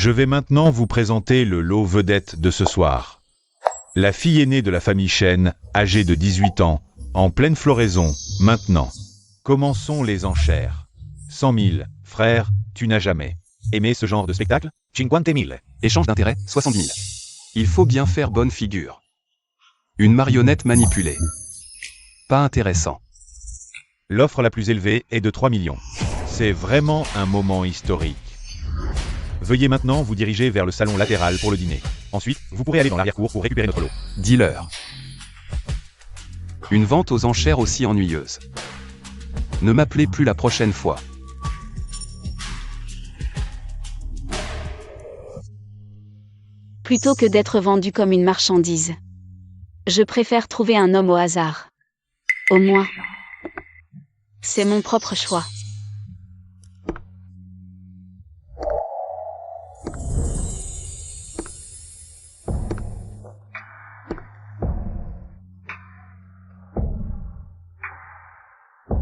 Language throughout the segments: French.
Je vais maintenant vous présenter le lot vedette de ce soir. La fille aînée de la famille Chen, âgée de 18 ans, en pleine floraison, maintenant. Commençons les enchères. 100 000, frère, tu n'as jamais aimé ce genre de spectacle? 50 000. Échange d'intérêt, 70 000. Il faut bien faire bonne figure. Une marionnette manipulée. Pas intéressant. L'offre la plus élevée est de 3 millions. C'est vraiment un moment historique. Veuillez maintenant vous diriger vers le salon latéral pour le dîner. Ensuite, vous pourrez aller dans l'arrière-cour pour récupérer notre lot. Dealer. Une vente aux enchères aussi ennuyeuse. Ne m'appelez plus la prochaine fois. Plutôt que d'être vendu comme une marchandise, je préfère trouver un homme au hasard. Au moins, c'est mon propre choix.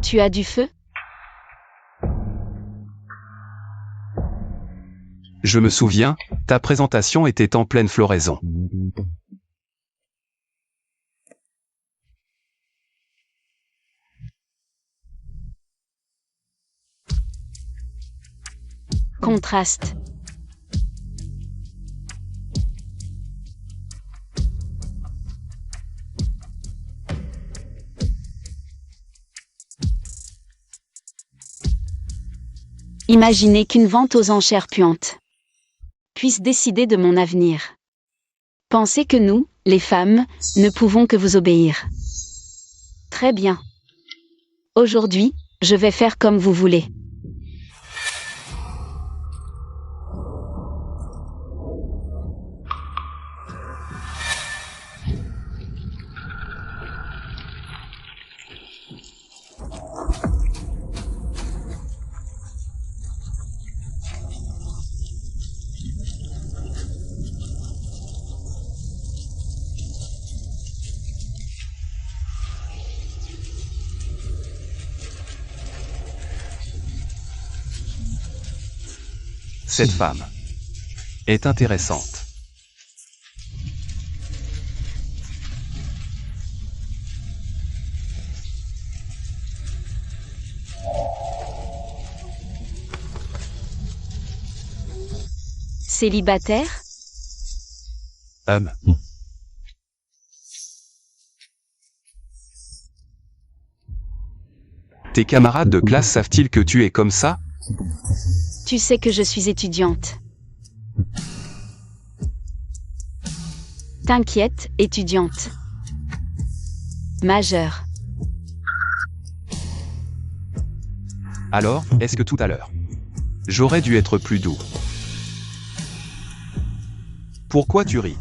Tu as du feu? Je me souviens, ta présentation était en pleine floraison. Contraste. Imaginez qu'une vente aux enchères puante puisse décider de mon avenir. Pensez que nous, les femmes, ne pouvons que vous obéir. Très bien. Aujourd'hui, je vais faire comme vous voulez. Cette femme est intéressante. Célibataire? Tes camarades de classe savent-ils que tu es comme ça? Tu sais que je suis étudiante. T'inquiète, étudiante. Majeure. Alors, est-ce que tout à l'heure, j'aurais dû être plus doux? Pourquoi tu ris?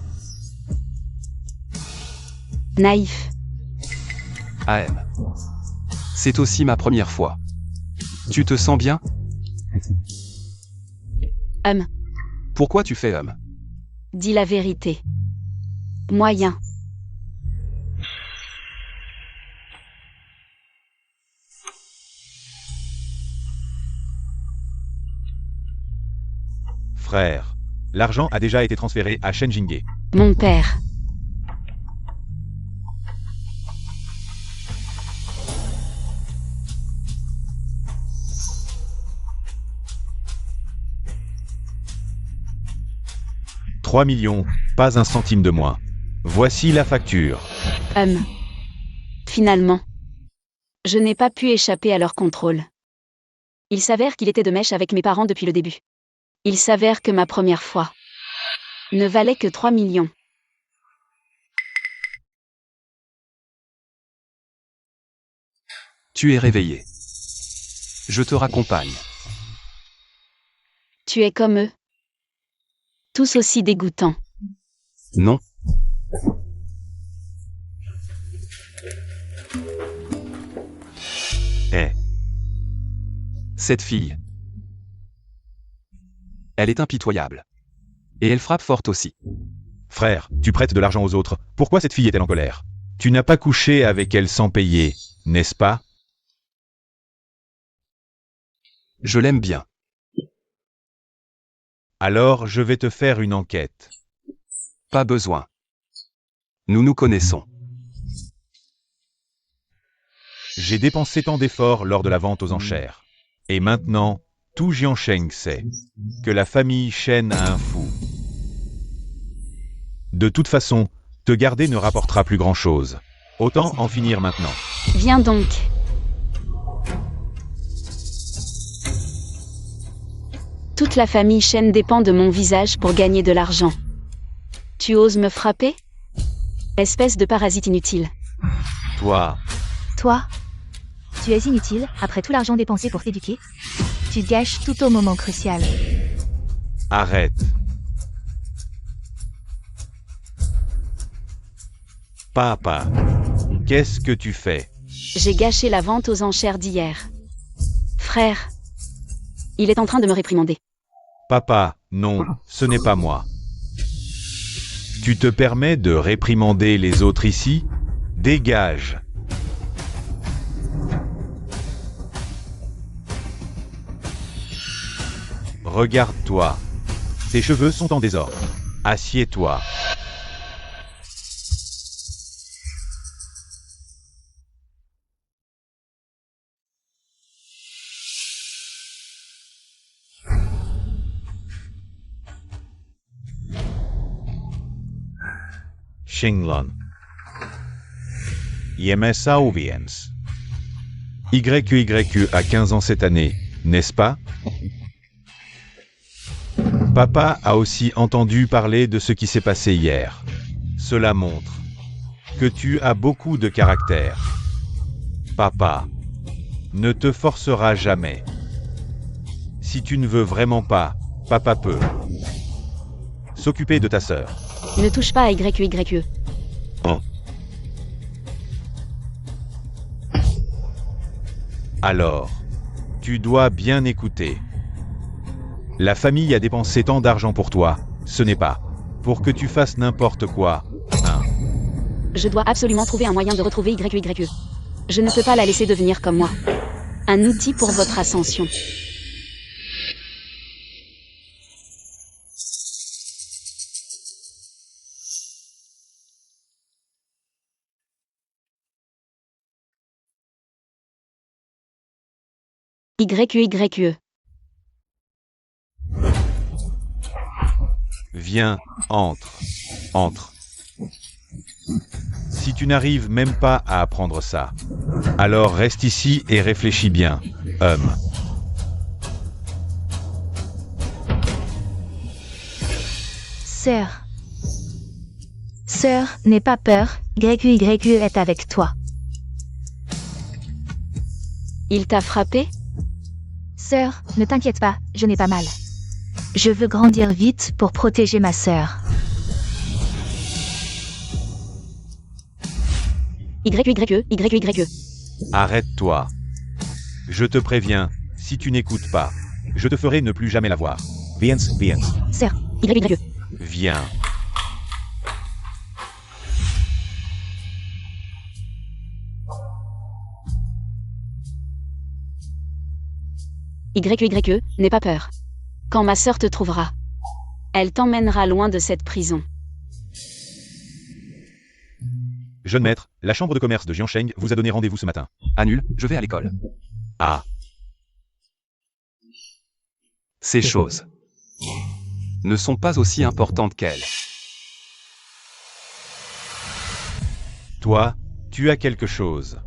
Naïf. AM. C'est aussi ma première fois. Tu te sens bien? Pourquoi tu fais Dis la vérité. Moyen. Frère, l'argent a déjà été transféré à Shen Jingye. Mon père. « 3 millions, pas un centime de moins. Voici la facture. » Finalement, je n'ai pas pu échapper à leur contrôle. Il s'avère qu'il était de mèche avec mes parents depuis le début. Il s'avère que ma première fois ne valait que 3 millions. Tu es réveillé. Je te raccompagne. Tu es comme eux. Tous aussi dégoûtants. Non. Cette fille. Elle est impitoyable. Et elle frappe fort aussi. Frère, tu prêtes de l'argent aux autres. Pourquoi cette fille est-elle en colère? Tu n'as pas couché avec elle sans payer, n'est-ce pas? Je l'aime bien. Alors je vais te faire une enquête. Pas besoin. Nous nous connaissons. J'ai dépensé tant d'efforts lors de la vente aux enchères. Et maintenant, tout Jiansheng sait que la famille Shen a un fou. De toute façon, te garder ne rapportera plus grand-chose. Autant en finir maintenant. Viens donc. Toute la famille Shen dépend de mon visage pour gagner de l'argent. Tu oses me frapper? Espèce de parasite inutile. Toi, Tu es inutile, après tout l'argent dépensé pour t'éduquer. Tu te gâches tout au moment crucial. arrête. Papa, qu'est-ce que tu fais? J'ai gâché la vente aux enchères d'hier. Frère. Il est en train de me réprimander. Papa, non, ce n'est pas moi. Tu te permets de réprimander les autres ici? Dégage. Regarde-toi. Tes cheveux sont en désordre. Assieds-toi. Xinglon. Yemesa Oviens. YQYQ a 15 ans cette année, n'est-ce pas? Papa a aussi entendu parler de ce qui s'est passé hier. Cela montre que tu as beaucoup de caractère. Papa ne te forcera jamais. Si tu ne veux vraiment pas, papa peut s'occuper de ta sœur. Ne touche pas à YQYQ. Alors, tu dois bien écouter. La famille a dépensé tant d'argent pour toi, ce n'est pas pour que tu fasses n'importe quoi, hein. Je dois absolument trouver un moyen de retrouver YQYQ. Je ne peux pas la laisser devenir comme moi. Un outil pour votre ascension. YQYQE. Viens, entre. Si tu n'arrives même pas à apprendre ça, alors reste ici et réfléchis bien, homme. Sœur. Sœur, n'aie pas peur, YQYQ est avec toi. Il t'a frappé? Sœur, ne t'inquiète pas, je n'ai pas mal. Je veux grandir vite pour protéger ma sœur. YQYQE. Arrête-toi. Je te préviens, si tu n'écoutes pas, je te ferai ne plus jamais la voir. Viens. Sœur, YQYQE. Viens. YQYQE, n'aie pas peur. Quand ma sœur te trouvera, elle t'emmènera loin de cette prison. Jeune maître, la chambre de commerce de Jiansheng vous a donné rendez-vous ce matin. Annule, je vais à l'école. Ah, Ces choses ne sont pas aussi importantes qu'elles. toi, tu as quelque chose.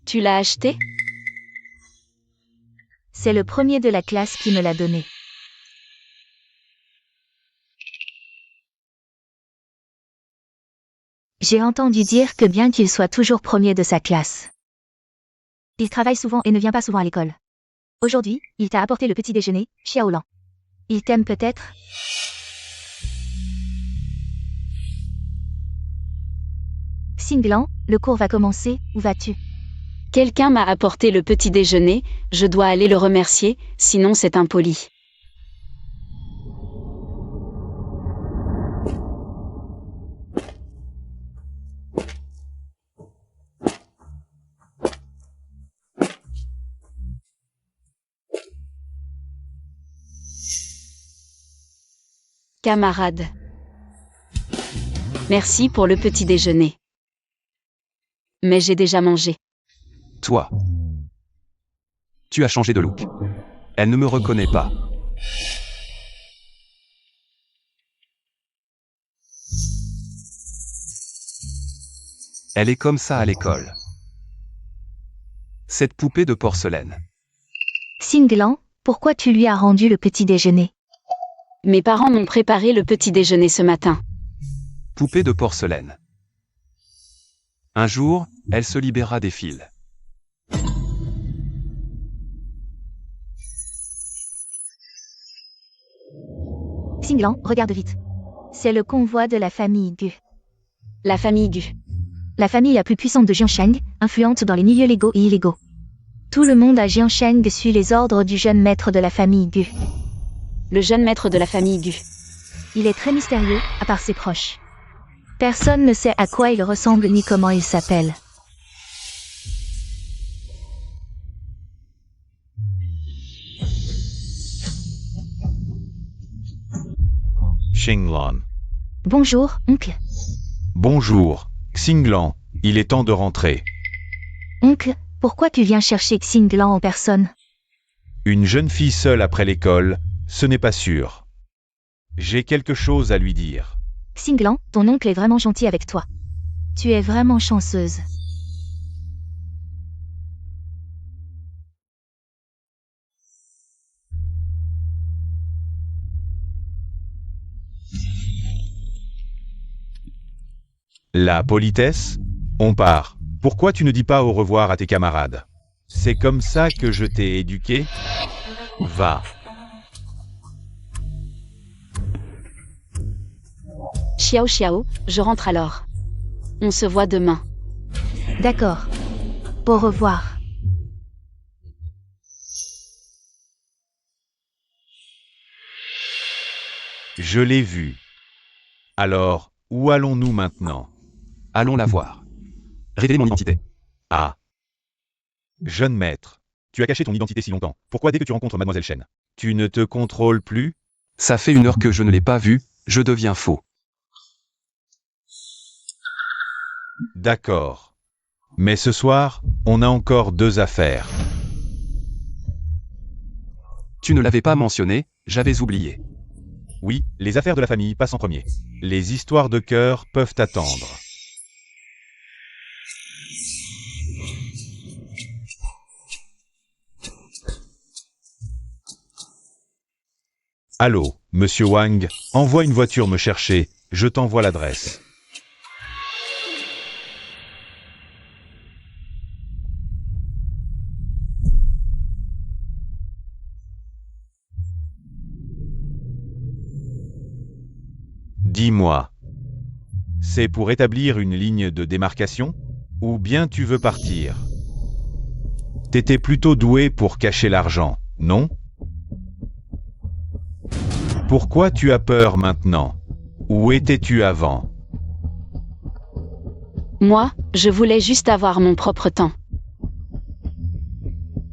Tu l'as acheté? c'est le premier de la classe qui me l'a donné. J'ai entendu dire que bien qu'il soit toujours premier de sa classe, il travaille souvent et ne vient pas souvent à l'école. Aujourd'hui, il t'a apporté le petit déjeuner, Xiaolan. Il t'aime peut-être? Xinglan, le cours va commencer, où vas-tu? Quelqu'un m'a apporté le petit déjeuner, je dois aller le remercier, sinon c'est impoli. Camarade. Merci pour le petit déjeuner. Mais j'ai déjà mangé. Toi. Tu as changé de look. Elle ne me reconnaît pas. Elle est comme ça à l'école. Cette poupée de porcelaine. Singlan, pourquoi tu lui as rendu le petit déjeuner? Mes parents m'ont préparé le petit déjeuner ce matin. Poupée de porcelaine. Un jour, elle se libérera des fils. Singlan, regarde vite. C'est le convoi de la famille Gu. La famille Gu. La famille la plus puissante de Jiansheng, influente dans les milieux légaux et illégaux. Tout le monde à Jiansheng suit les ordres du jeune maître de la famille Gu. Le jeune maître de la famille Gu. Il est très mystérieux, à part ses proches. Personne ne sait à quoi il ressemble ni comment il s'appelle. Xinglan. Bonjour, oncle. Bonjour, Xinglan, il est temps de rentrer. Oncle, pourquoi tu viens chercher Xinglan en personne? Une jeune fille seule après l'école, ce n'est pas sûr. J'ai quelque chose à lui dire. Xinglan, ton oncle est vraiment gentil avec toi. Tu es vraiment chanceuse. La politesse? On part. Pourquoi tu ne dis pas au revoir à tes camarades? C'est comme ça que je t'ai éduqué? Va. Xiao Xiao, je rentre alors. On se voit demain. D'accord. Au revoir. Je l'ai vu. Alors, où allons-nous maintenant? Allons la voir. Révélez mon identité. Ah. Jeune maître, tu as caché ton identité si longtemps. Pourquoi dès que tu rencontres Mademoiselle Chen, tu ne te contrôles plus? Ça fait 1 heure que je ne l'ai pas vue, je deviens faux. D'accord. Mais ce soir, on a encore 2 affaires. Tu ne l'avais pas mentionné, j'avais oublié. Oui, les affaires de la famille passent en premier. Les histoires de cœur peuvent attendre. Allô, monsieur Wang, envoie une voiture me chercher, je t'envoie l'adresse. Dis-moi, c'est pour établir une ligne de démarcation? Ou bien tu veux partir? T'étais plutôt doué pour cacher l'argent, non? Pourquoi tu as peur maintenant? Où étais-tu avant? Moi, je voulais juste avoir mon propre temps.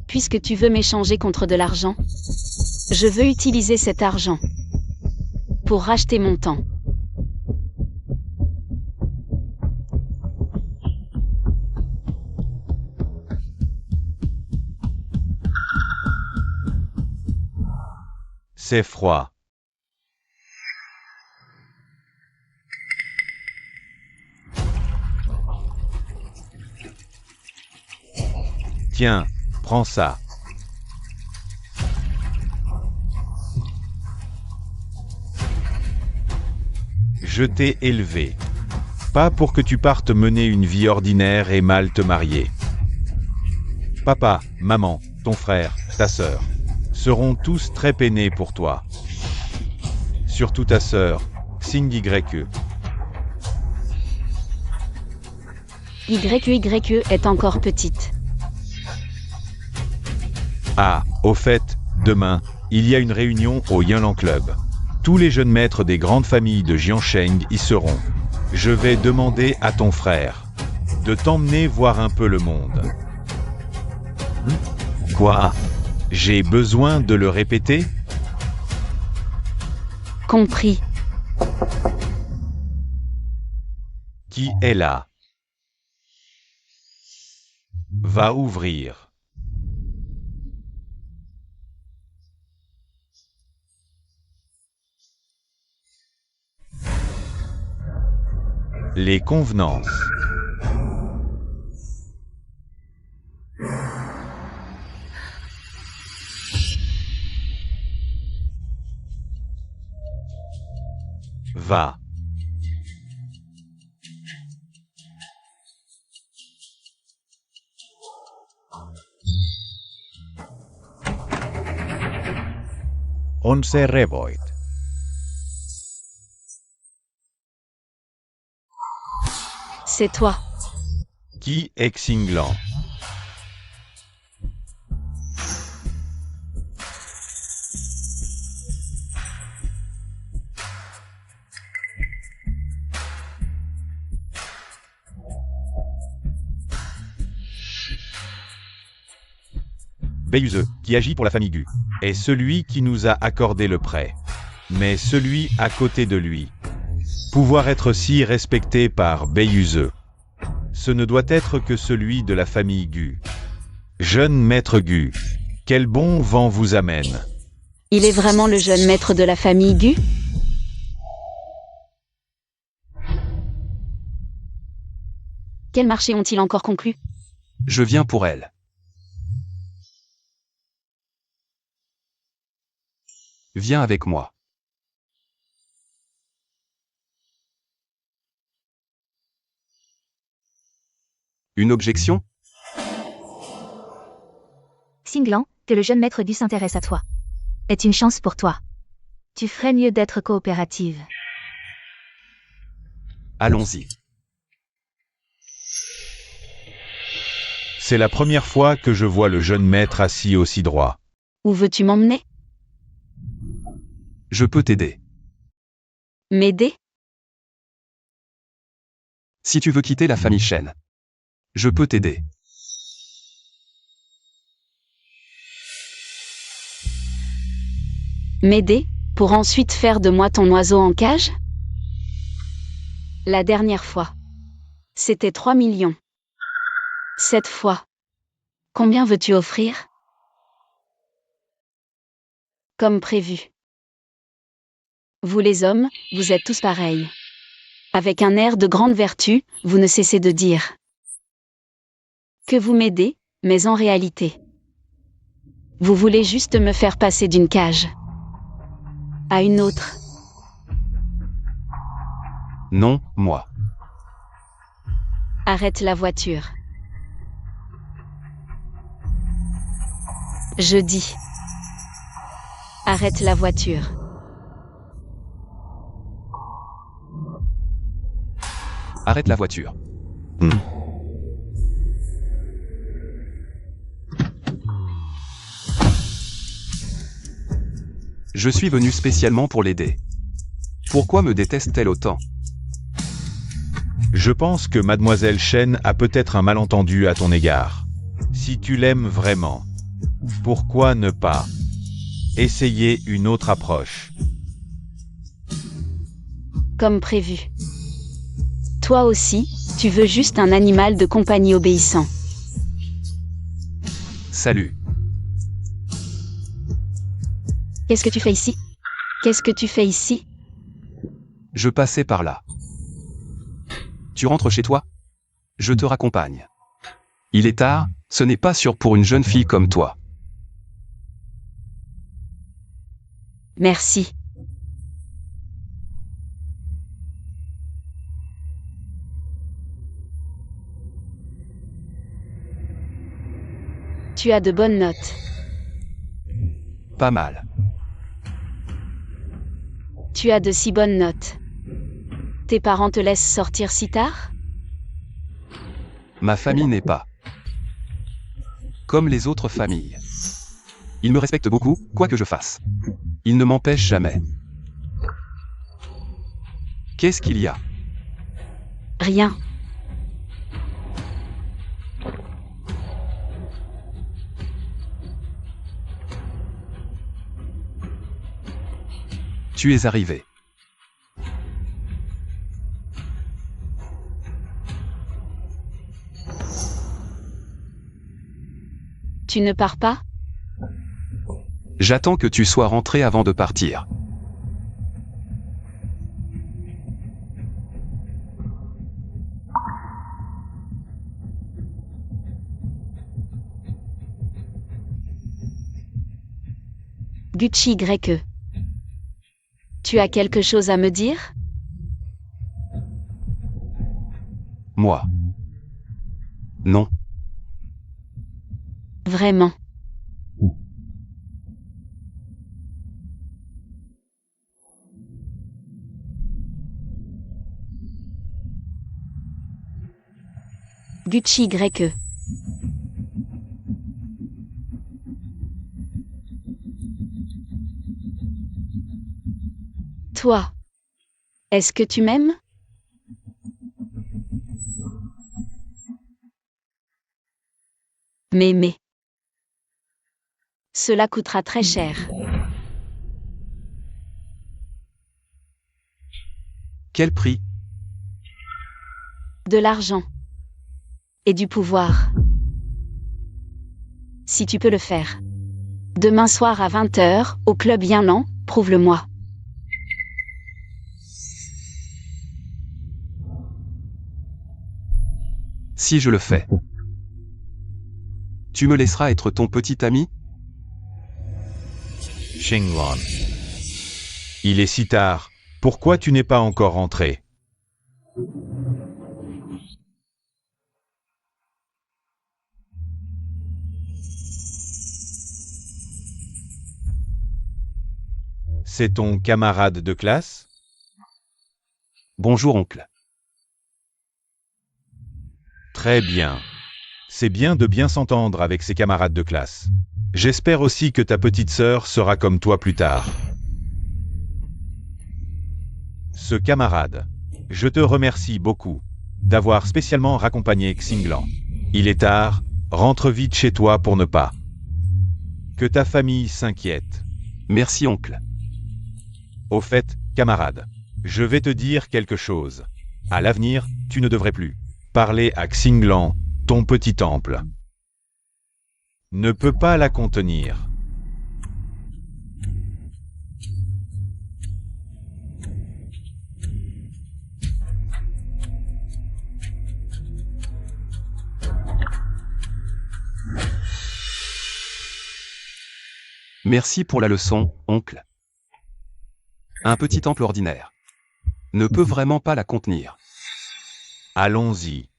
Puisque tu veux m'échanger contre de l'argent, je veux utiliser cet argent pour racheter mon temps. C'est froid. Tiens, prends ça. Je t'ai élevé. Pas pour que tu partes mener une vie ordinaire et mal te marier. Papa, maman, ton frère, ta sœur seront tous très peinés pour toi. Surtout ta sœur, Xing YE. YE est encore petite. Ah, au fait, demain, il y a une réunion au Yinlang Club. Tous les jeunes maîtres des grandes familles de Jiansheng y seront. Je vais demander à ton frère de t'emmener voir un peu le monde. Quoi? J'ai besoin de le répéter? Compris. Qui est là? Va ouvrir. Les convenances. Va. Onze Revoit. C'est toi. Qui est Xinglan? Beiyuze, qui agit pour la famille Gu, est celui qui nous a accordé le prêt. Mais celui à côté de lui. Pouvoir être si respecté par Beiyuze. Ce ne doit être que celui de la famille Gu. Jeune maître Gu, quel bon vent vous amène? Il est vraiment le jeune maître de la famille Gu? Quel marché ont-ils encore conclu? Je viens pour elle. Viens avec moi. Une objection? Xinglan, que le jeune maître du s'intéresse à toi. Est une chance pour toi. Tu ferais mieux d'être coopérative. Allons-y. C'est la première fois que je vois le jeune maître assis aussi droit. Où veux-tu m'emmener? Je peux t'aider. M'aider? Si tu veux quitter la famille Shen, je peux t'aider. M'aider? Pour ensuite faire de moi ton oiseau en cage? La dernière fois. C'était 3 millions. Cette fois. Combien veux-tu offrir? Comme prévu. Vous les hommes, vous êtes tous pareils. Avec un air de grande vertu, vous ne cessez de dire que vous m'aidez, mais en réalité, vous voulez juste me faire passer d'une cage à une autre. Non, moi. Arrête la voiture. Je dis. Arrête la voiture. Arrête la voiture. Je suis venu spécialement pour l'aider. Pourquoi me déteste-t-elle autant? Je pense que Mademoiselle Shen a peut-être un malentendu à ton égard. Si tu l'aimes vraiment, pourquoi ne pas essayer une autre approche? Comme prévu. Toi aussi, tu veux juste un animal de compagnie obéissant. Salut. Qu'est-ce que tu fais ici? Qu'est-ce que tu fais ici? Je passais par là. Tu rentres chez toi? Je te raccompagne. Il est tard, ce n'est pas sûr pour une jeune fille comme toi. Merci. Tu as de bonnes notes. Pas mal. Tu as de si bonnes notes. Tes parents te laissent sortir si tard? Ma famille n'est pas comme les autres familles. Il me respecte beaucoup, quoi que je fasse. Il ne m'empêche jamais. Qu'est-ce qu'il y a? Rien. Tu es arrivé. Tu ne pars pas? J'attends que tu sois rentré avant de partir. Gucci Y. Tu as quelque chose à me dire? Moi. Non. Vraiment. Gucci Y. Toi. Est-ce que tu m'aimes? M'aimer. Cela coûtera très cher. Quel prix? De l'argent. Et du pouvoir. Si tu peux le faire. Demain soir à 20h, au club Yinlan, prouve-le-moi. Si je le fais. Tu me laisseras être ton petit ami? Xinglan. Il est si tard. Pourquoi tu n'es pas encore rentré? C'est ton camarade de classe? Bonjour oncle. Très bien. C'est bien de bien s'entendre avec ses camarades de classe. J'espère aussi que ta petite sœur sera comme toi plus tard. Ce camarade, je te remercie beaucoup d'avoir spécialement raccompagné Xinglan. Il est tard, rentre vite chez toi pour ne pas que ta famille s'inquiète. Merci oncle. Au fait, camarade, je vais te dire quelque chose. À l'avenir, tu ne devrais plus parler à Xinglan, ton petit temple. Ne peut pas la contenir. Merci pour la leçon, oncle. Un petit temple ordinaire ne peut vraiment pas la contenir. Allons-y.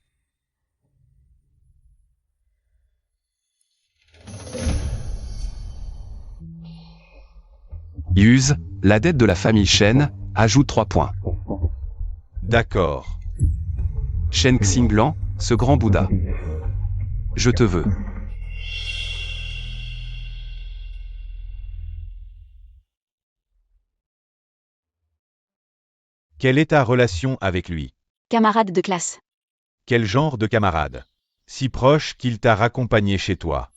Use, la dette de la famille Shen, ajoute 3 points. D'accord. Shen Xinglan, ce grand Bouddha. Je te veux. Quelle est ta relation avec lui? Camarade de classe. Quel genre de camarade? Si proche qu'il t'a raccompagné chez toi.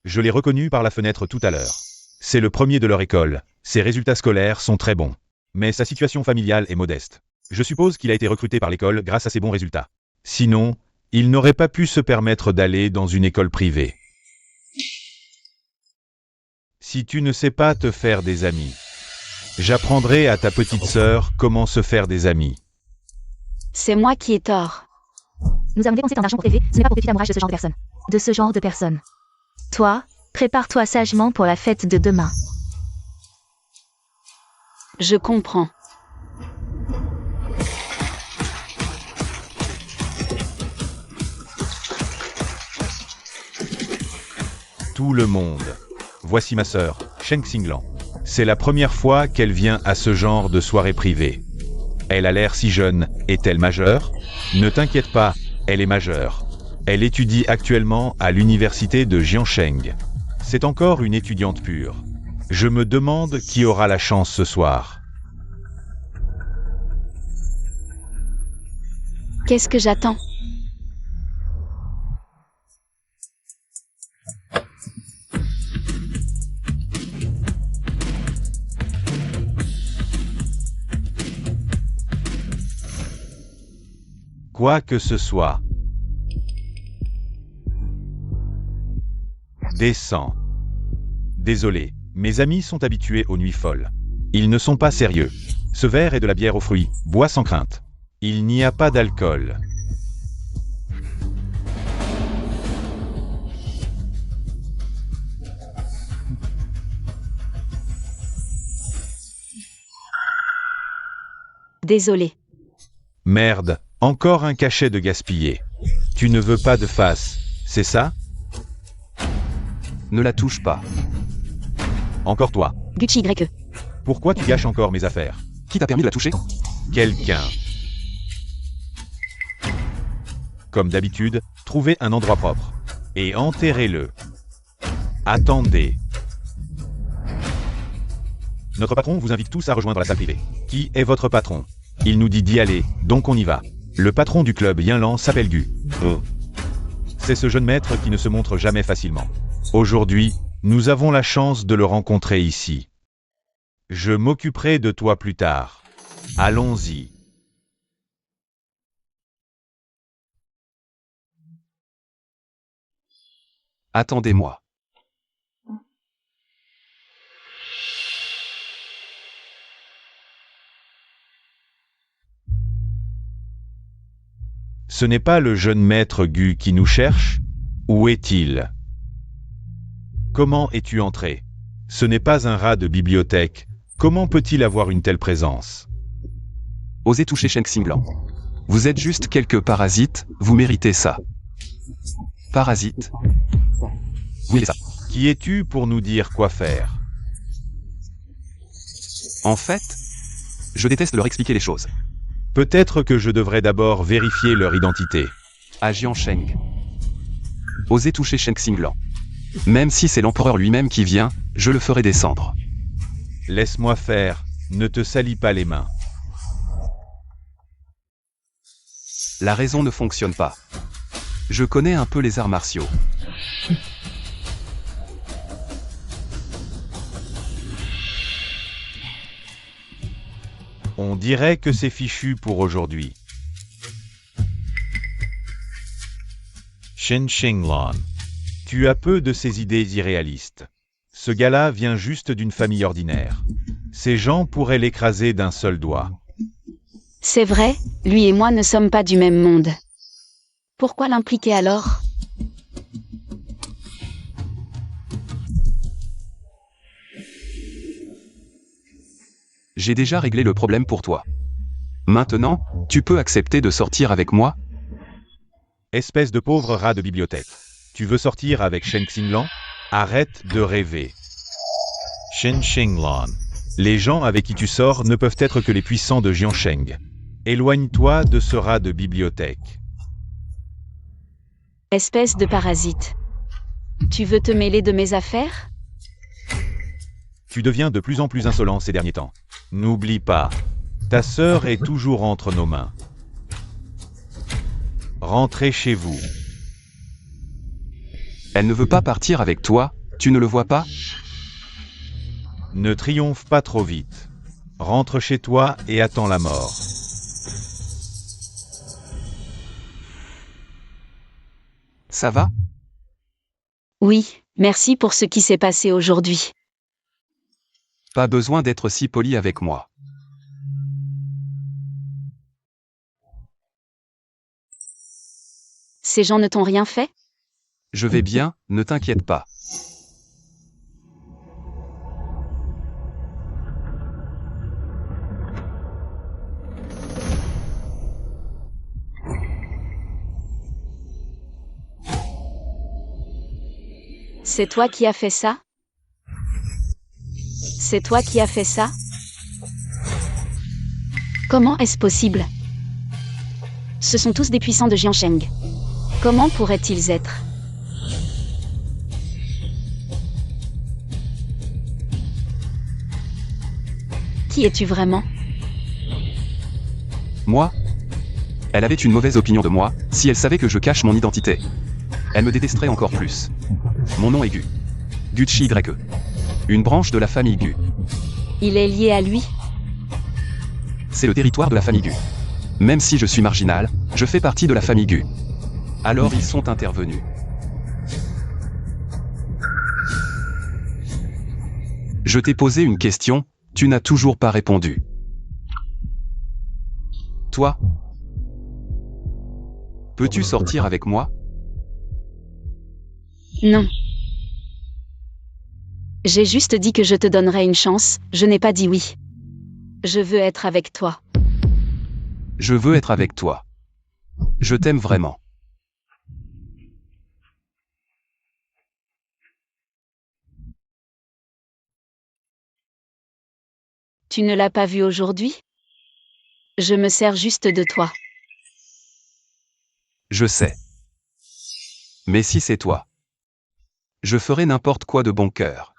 Je l'ai reconnu par la fenêtre tout à l'heure. C'est le premier de leur école. Ses résultats scolaires sont très bons. Mais sa situation familiale est modeste. Je suppose qu'il a été recruté par l'école grâce à ses bons résultats. Sinon, il n'aurait pas pu se permettre d'aller dans une école privée. Si tu ne sais pas te faire des amis, j'apprendrai à ta petite sœur comment se faire des amis. C'est moi qui ai tort. Nous avons dépensé tant d'argent pour t'élever, ce n'est pas pour que tu t'amourages de ce genre de personne. De ce genre de personne. Toi, prépare-toi sagement pour la fête de demain. Je comprends. Tout le monde. Voici ma sœur, Shen Xinglan. C'est la première fois qu'elle vient à ce genre de soirée privée. Elle a l'air si jeune. Est-elle majeure? Ne t'inquiète pas, elle est majeure. Elle étudie actuellement à l'université de Jiansheng. C'est encore une étudiante pure. Je me demande qui aura la chance ce soir. Qu'est-ce que j'attends? Quoi que ce soit. Descends. Désolé, mes amis sont habitués aux nuits folles. Ils ne sont pas sérieux. Ce verre est de la bière aux fruits, bois sans crainte. Il n'y a pas d'alcool. Désolé. Merde, encore un cachet de gaspillé. Tu ne veux pas de face, c'est ça? Ne la touche pas. Encore toi. Gucci Y. Pourquoi tu gâches encore mes affaires? Qui t'a permis de la toucher? Quelqu'un. Comme d'habitude, trouvez un endroit propre. Et enterrez-le. Attendez. Notre patron vous invite tous à rejoindre la salle privée. Qui est votre patron? Il nous dit d'y aller, donc on y va. Le patron du club Yinlan s'appelle Gu. C'est ce jeune maître qui ne se montre jamais facilement. Aujourd'hui, nous avons la chance de le rencontrer ici. Je m'occuperai de toi plus tard. Allons-y. Attendez-moi. Ce n'est pas le jeune maître Gu qui nous cherche? Où est-il? Comment es-tu entré? Ce n'est pas un rat de bibliothèque. Comment peut-il avoir une telle présence? Osez toucher Sheng Xinglan. Vous êtes juste quelques parasites, vous méritez ça. Parasites? Oui, ça. Qui es-tu pour nous dire quoi faire? En fait, je déteste leur expliquer les choses. Peut-être que je devrais d'abord vérifier leur identité. À Jiansheng. Osez toucher Sheng Xinglan. Même si c'est l'empereur lui-même qui vient, je le ferai descendre. Laisse-moi faire, ne te salis pas les mains. La raison ne fonctionne pas. Je connais un peu les arts martiaux. On dirait que c'est fichu pour aujourd'hui. Shen Xinglan. Tu as peu de ces idées irréalistes. Ce gars-là vient juste d'une famille ordinaire. Ces gens pourraient l'écraser d'un seul doigt. C'est vrai, lui et moi ne sommes pas du même monde. Pourquoi l'impliquer alors? J'ai déjà réglé le problème pour toi. Maintenant, tu peux accepter de sortir avec moi? Espèce de pauvre rat de bibliothèque. Tu veux sortir avec Shen Xinglan? Arrête de rêver. Shen Xinglan. Les gens avec qui tu sors ne peuvent être que les puissants de Jiansheng. Éloigne-toi de ce rat de bibliothèque. Espèce de parasite. Tu veux te mêler de mes affaires? Tu deviens de plus en plus insolent ces derniers temps. N'oublie pas, ta sœur est toujours entre nos mains. Rentrez chez vous. Elle ne veut pas partir avec toi, tu ne le vois pas? Ne triomphe pas trop vite. Rentre chez toi et attends la mort. Ça va? Oui, merci pour ce qui s'est passé aujourd'hui. Pas besoin d'être si poli avec moi. Ces gens ne t'ont rien fait? Je vais bien, ne t'inquiète pas. C'est toi qui as fait ça? C'est toi qui as fait ça? Comment est-ce possible? Ce sont tous des puissants de Jiansheng. Comment pourraient-ils être? Qui es-tu vraiment? Moi? Elle avait une mauvaise opinion de moi, si elle savait que je cache mon identité. Elle me détesterait encore plus. Mon nom est Gu. Gucci YE. Une branche de la famille Gu. Il est lié à lui? C'est le territoire de la famille Gu. Même si je suis marginal, je fais partie de la famille Gu. Alors ils sont intervenus. Je t'ai posé une question, tu n'as toujours pas répondu. Toi? Peux-tu sortir avec moi? Non. J'ai juste dit que je te donnerais une chance, je n'ai pas dit oui. Je veux être avec toi. Je veux être avec toi. Je t'aime vraiment. Tu ne l'as pas vu aujourd'hui? Je me sers juste de toi. Je sais. Mais si c'est toi, je ferai n'importe quoi de bon cœur.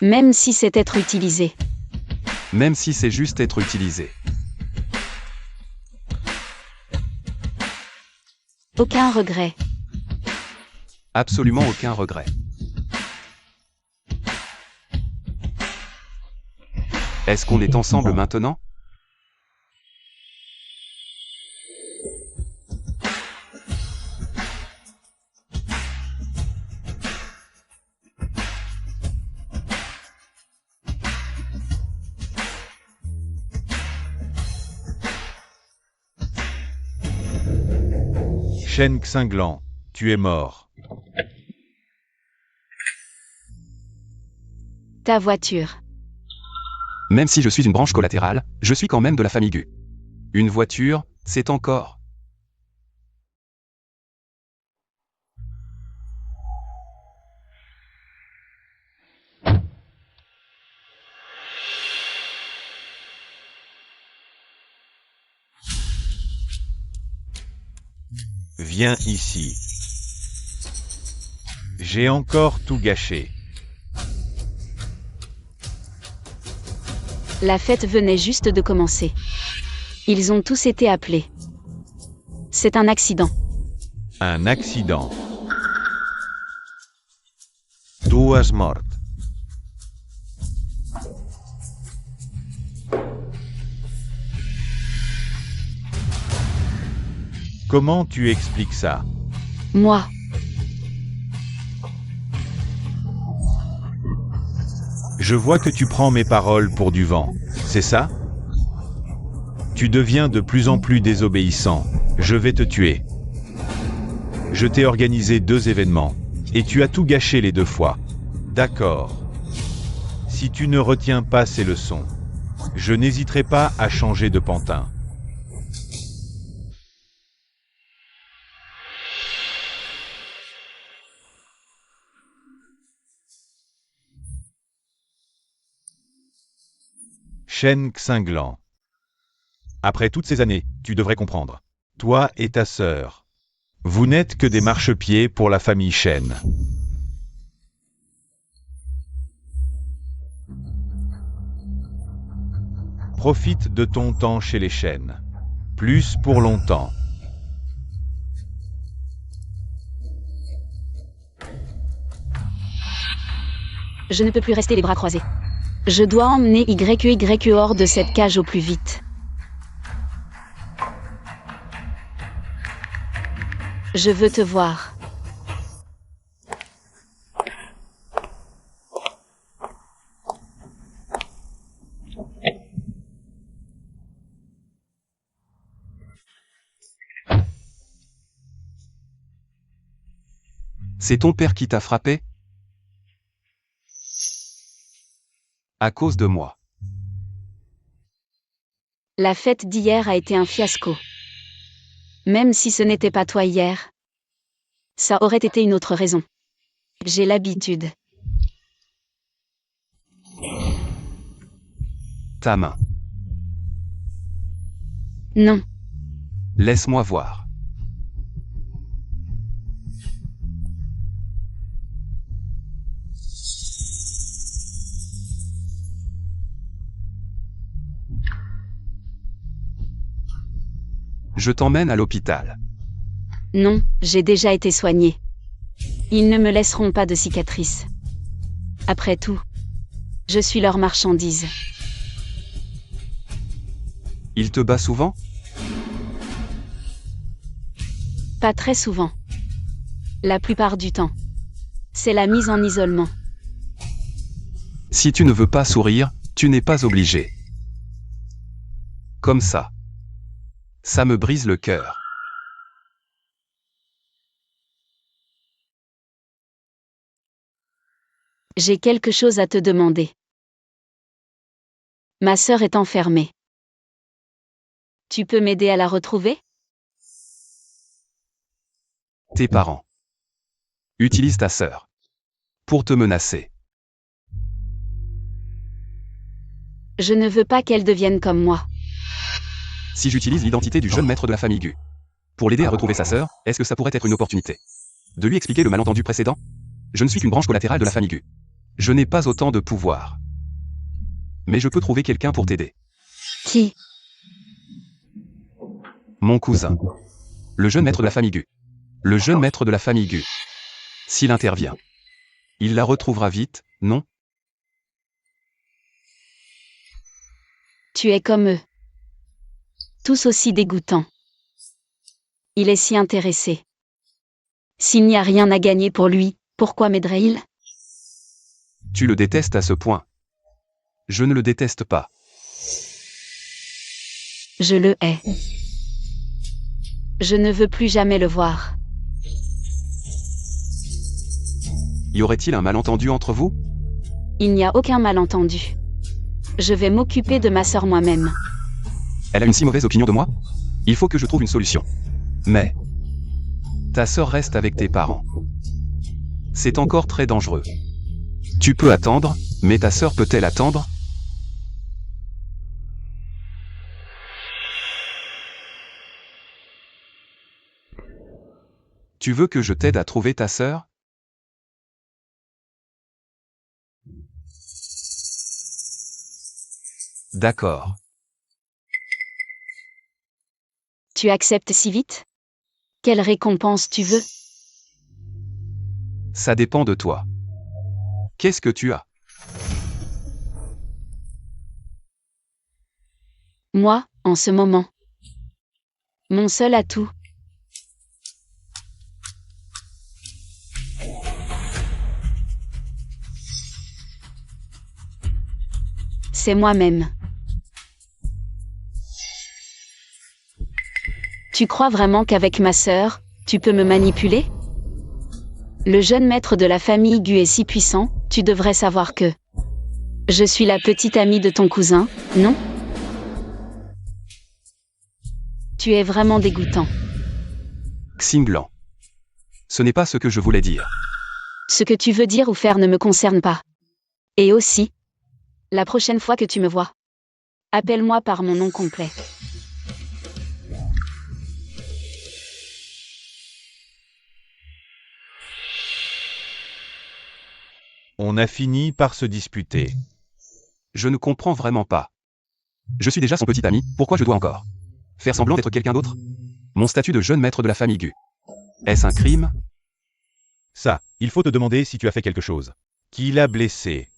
Même si c'est être utilisé. Même si c'est juste être utilisé. Aucun regret. Absolument aucun regret. Est-ce qu'on est ensemble maintenant? Shen Xinglan, tu es mort. Ta voiture. Même si je suis une branche collatérale, je suis quand même de la famille Gu. Une voiture, c'est encore. Viens ici. J'ai encore tout gâché. La fête venait juste de commencer. Ils ont tous été appelés. C'est un accident. Un accident. Duas mortes. Comment tu expliques ça? Moi. Je vois que tu prends mes paroles pour du vent, c'est ça? Tu deviens de plus en plus désobéissant. Je vais te tuer. Je t'ai organisé 2 événements, et tu as tout gâché les 2 fois. D'accord. Si tu ne retiens pas ces leçons, je n'hésiterai pas à changer de pantin. Shen Xinglan. Après toutes ces années, tu devrais comprendre. Toi et ta sœur. Vous n'êtes que des marchepieds pour la famille Shen. Profite de ton temps chez les Shen. Plus pour longtemps. Je ne peux plus rester les bras croisés. Je dois emmener YE hors de cette cage au plus vite. Je veux te voir. C'est ton père qui t'a frappé? À cause de moi. La fête d'hier a été un fiasco. Même si ce n'était pas toi hier, ça aurait été une autre raison. J'ai l'habitude. Ta main. Non. Laisse-moi voir. Je t'emmène à l'hôpital. Non, j'ai déjà été soignée. Ils ne me laisseront pas de cicatrices. Après tout, je suis leur marchandise. Il te bat souvent? Pas très souvent. La plupart du temps. C'est la mise en isolement. Si tu ne veux pas sourire, tu n'es pas obligé. Comme ça. Ça me brise le cœur. J'ai quelque chose à te demander. Ma sœur est enfermée. Tu peux m'aider à la retrouver? Tes parents utilisent ta sœur pour te menacer. Je ne veux pas qu'elle devienne comme moi. Si j'utilise l'identité du jeune maître de la famille Gu pour l'aider à retrouver sa sœur, est-ce que ça pourrait être une opportunité de lui expliquer le malentendu précédent? Je ne suis qu'une branche collatérale de la famille Gu. Je n'ai pas autant de pouvoir. Mais je peux trouver quelqu'un pour t'aider. Qui? Mon cousin. Le jeune maître de la famille Gu. Le jeune maître de la famille Gu. S'il intervient, il la retrouvera vite, non? Tu es comme eux. Tous aussi dégoûtants. Il est si intéressé. S'il n'y a rien à gagner pour lui, pourquoi m'aiderait-il? Tu le détestes à ce point. Je ne le déteste pas. Je le hais. Je ne veux plus jamais le voir. Y aurait-il un malentendu entre vous? Il n'y a aucun malentendu. Je vais m'occuper de ma sœur moi-même. Elle a une si mauvaise opinion de moi? Il faut que je trouve une solution. Mais ta sœur reste avec tes parents. C'est encore très dangereux. Tu peux attendre, mais ta sœur peut-elle attendre? Tu veux que je t'aide à trouver ta sœur? D'accord. Tu acceptes si vite? Quelle récompense tu veux? Ça dépend de toi. Qu'est-ce que tu as? Moi, en ce moment. Mon seul atout. C'est moi-même. Tu crois vraiment qu'avec ma sœur, tu peux me manipuler? Le jeune maître de la famille Gu est si puissant, tu devrais savoir que... Je suis la petite amie de ton cousin, non? Tu es vraiment dégoûtant. Xinglan. Ce n'est pas ce que je voulais dire. Ce que tu veux dire ou faire ne me concerne pas. Et aussi, la prochaine fois que tu me vois, appelle-moi par mon nom complet. On a fini par se disputer. Je ne comprends vraiment pas. Je suis déjà son petit ami, pourquoi je dois encore faire semblant d'être quelqu'un d'autre? Mon statut de jeune maître de la famille Gu. Est-ce un crime? Ça, il faut te demander si tu as fait quelque chose. Qui l'a blessé.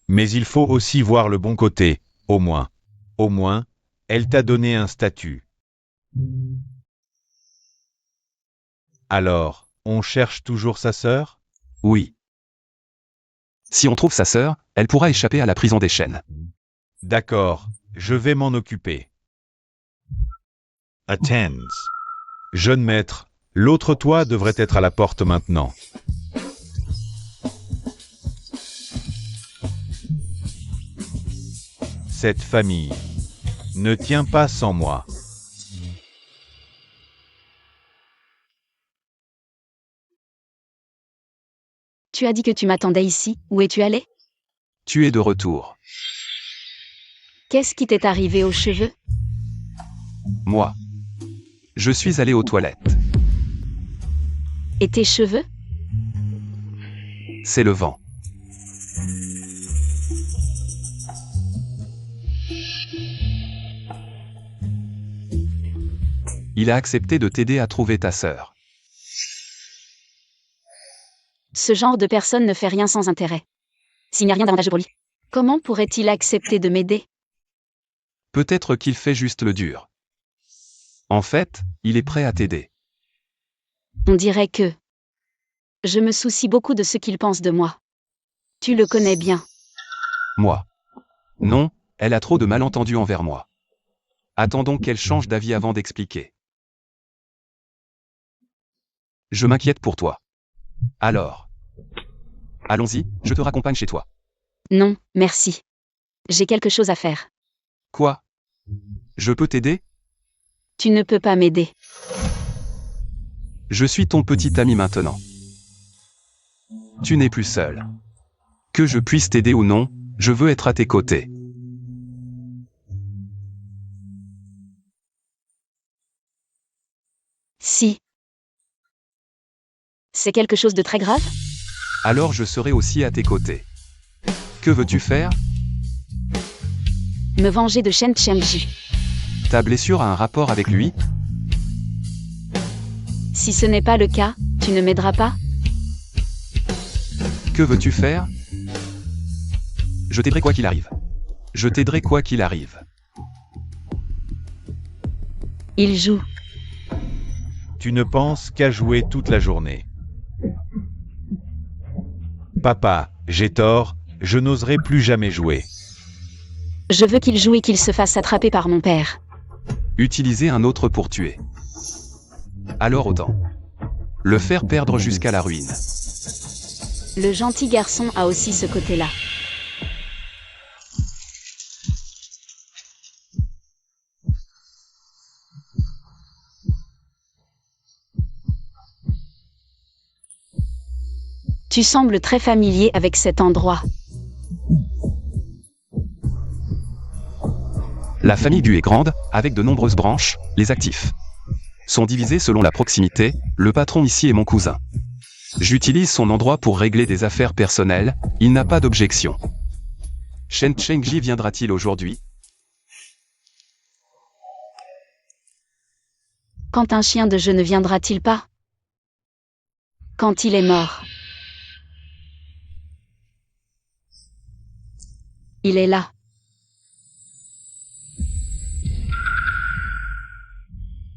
Mais il faut aussi voir le bon côté, au moins. Au moins, elle t'a donné un statut. Alors, on cherche toujours sa sœur? Oui. Si on trouve sa sœur, elle pourra échapper à la prison des chaînes. D'accord, je vais m'en occuper. Attends. Jeune maître, l'autre toi devrait être à la porte maintenant. Cette famille ne tient pas sans moi. Tu as dit que tu m'attendais ici, où es-tu allé? Tu es de retour. Qu'est-ce qui t'est arrivé aux cheveux? Moi. Je suis allé aux toilettes. Et tes cheveux? C'est le vent. Il a accepté de t'aider à trouver ta sœur. Ce genre de personne ne fait rien sans intérêt. S'il n'y a rien d'avantageux pour lui, comment pourrait-il accepter de m'aider? Peut-être qu'il fait juste le dur. En fait, il est prêt à t'aider. On dirait que je me soucie beaucoup de ce qu'il pense de moi. Tu le connais bien. Moi. Non, elle a trop de malentendus envers moi. Attendons qu'elle change d'avis avant d'expliquer. Je m'inquiète pour toi. Alors. Allons-y, je te raccompagne chez toi. Non, merci. J'ai quelque chose à faire. Quoi? Je peux t'aider? Tu ne peux pas m'aider. Je suis ton petit ami maintenant. Tu n'es plus seul. Que je puisse t'aider ou non, je veux être à tes côtés. Si. C'est quelque chose de très grave? Alors je serai aussi à tes côtés. Que veux-tu faire? Me venger de Shen Chengji. Ta blessure a un rapport avec lui? Si ce n'est pas le cas, tu ne m'aideras pas? Que veux-tu faire? Je t'aiderai quoi qu'il arrive. Je t'aiderai quoi qu'il arrive. Il joue. Tu ne penses qu'à jouer toute la journée. Papa, j'ai tort, je n'oserai plus jamais jouer. Je veux qu'il joue et qu'il se fasse attraper par mon père. Utiliser un autre pour tuer. Alors autant. Le faire perdre jusqu'à la ruine. Le gentil garçon a aussi ce côté-là. Tu sembles très familier avec cet endroit. La famille Gu est grande, avec de nombreuses branches, les actifs sont divisés selon la proximité, le patron ici est mon cousin. J'utilise son endroit pour régler des affaires personnelles, il n'a pas d'objection. Shen Chengji viendra-t-il aujourd'hui? Quand un chien de jeu ne viendra-t-il pas? Quand il est mort. Il est là.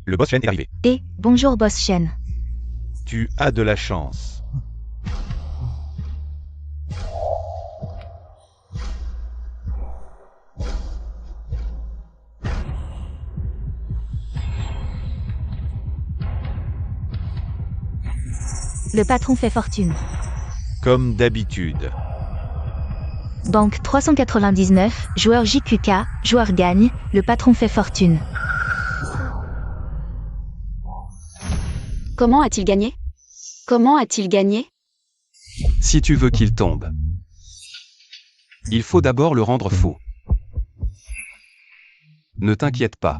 Le boss Shen est arrivé. Et, bonjour boss Shen. Tu as de la chance. Le patron fait fortune. Comme d'habitude. Banque 399, joueur JQK, joueur gagne, le patron fait fortune. Comment a-t-il gagné? Comment a-t-il gagné? Si tu veux qu'il tombe, il faut d'abord le rendre fou. Ne t'inquiète pas.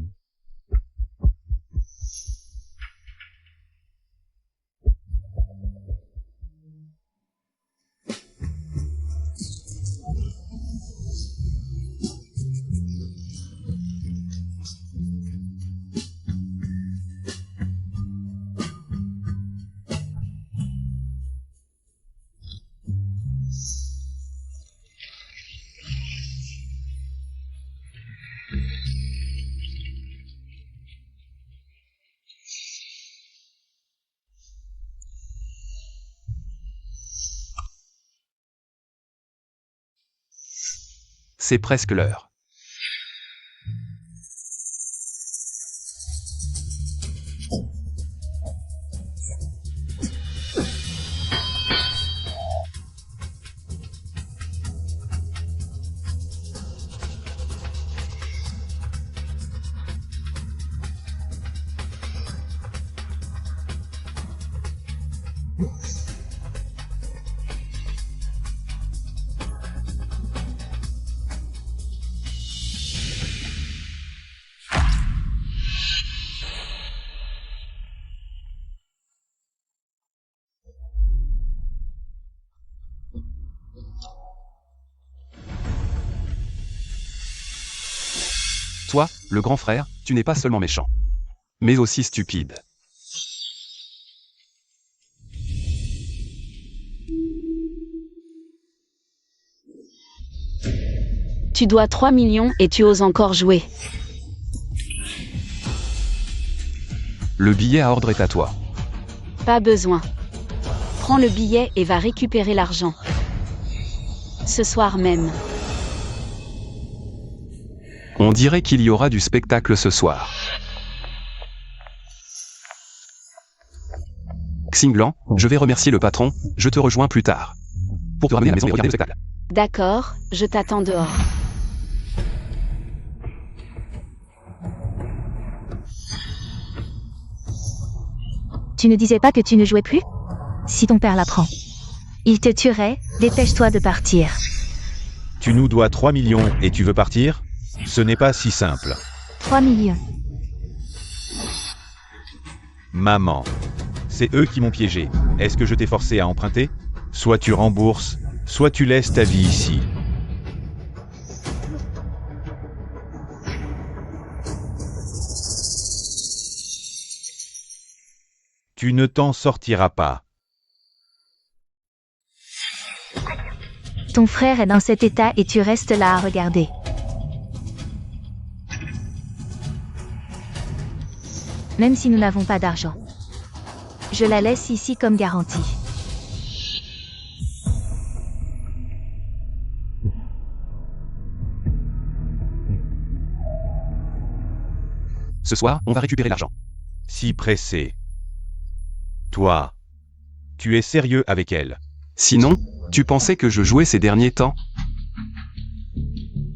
C'est presque l'heure. Toi, le grand frère, tu n'es pas seulement méchant. Mais aussi stupide. Tu dois 3 millions et tu oses encore jouer. Le billet à ordre est à toi. Pas besoin. Prends le billet et va récupérer l'argent. Ce soir même. On dirait qu'il y aura du spectacle ce soir. Xinglan, je vais remercier le patron, je te rejoins plus tard. Pour te ramener à la maison et regarder le spectacle. D'accord, je t'attends dehors. Tu ne disais pas que tu ne jouais plus? Si ton père l'apprend, il te tuerait, dépêche-toi de partir. Tu nous dois 3 millions et tu veux partir? Ce n'est pas si simple. 3 millions. Maman. C'est eux qui m'ont piégé. Est-ce que je t'ai forcé à emprunter? Soit tu rembourses, soit tu laisses ta vie ici. Tu ne t'en sortiras pas. Ton frère est dans cet état et tu restes là à regarder. Même si nous n'avons pas d'argent. Je la laisse ici comme garantie. Ce soir, on va récupérer l'argent. Si pressé. Toi. Tu es sérieux avec elle. Sinon, tu pensais que je jouais ces derniers temps?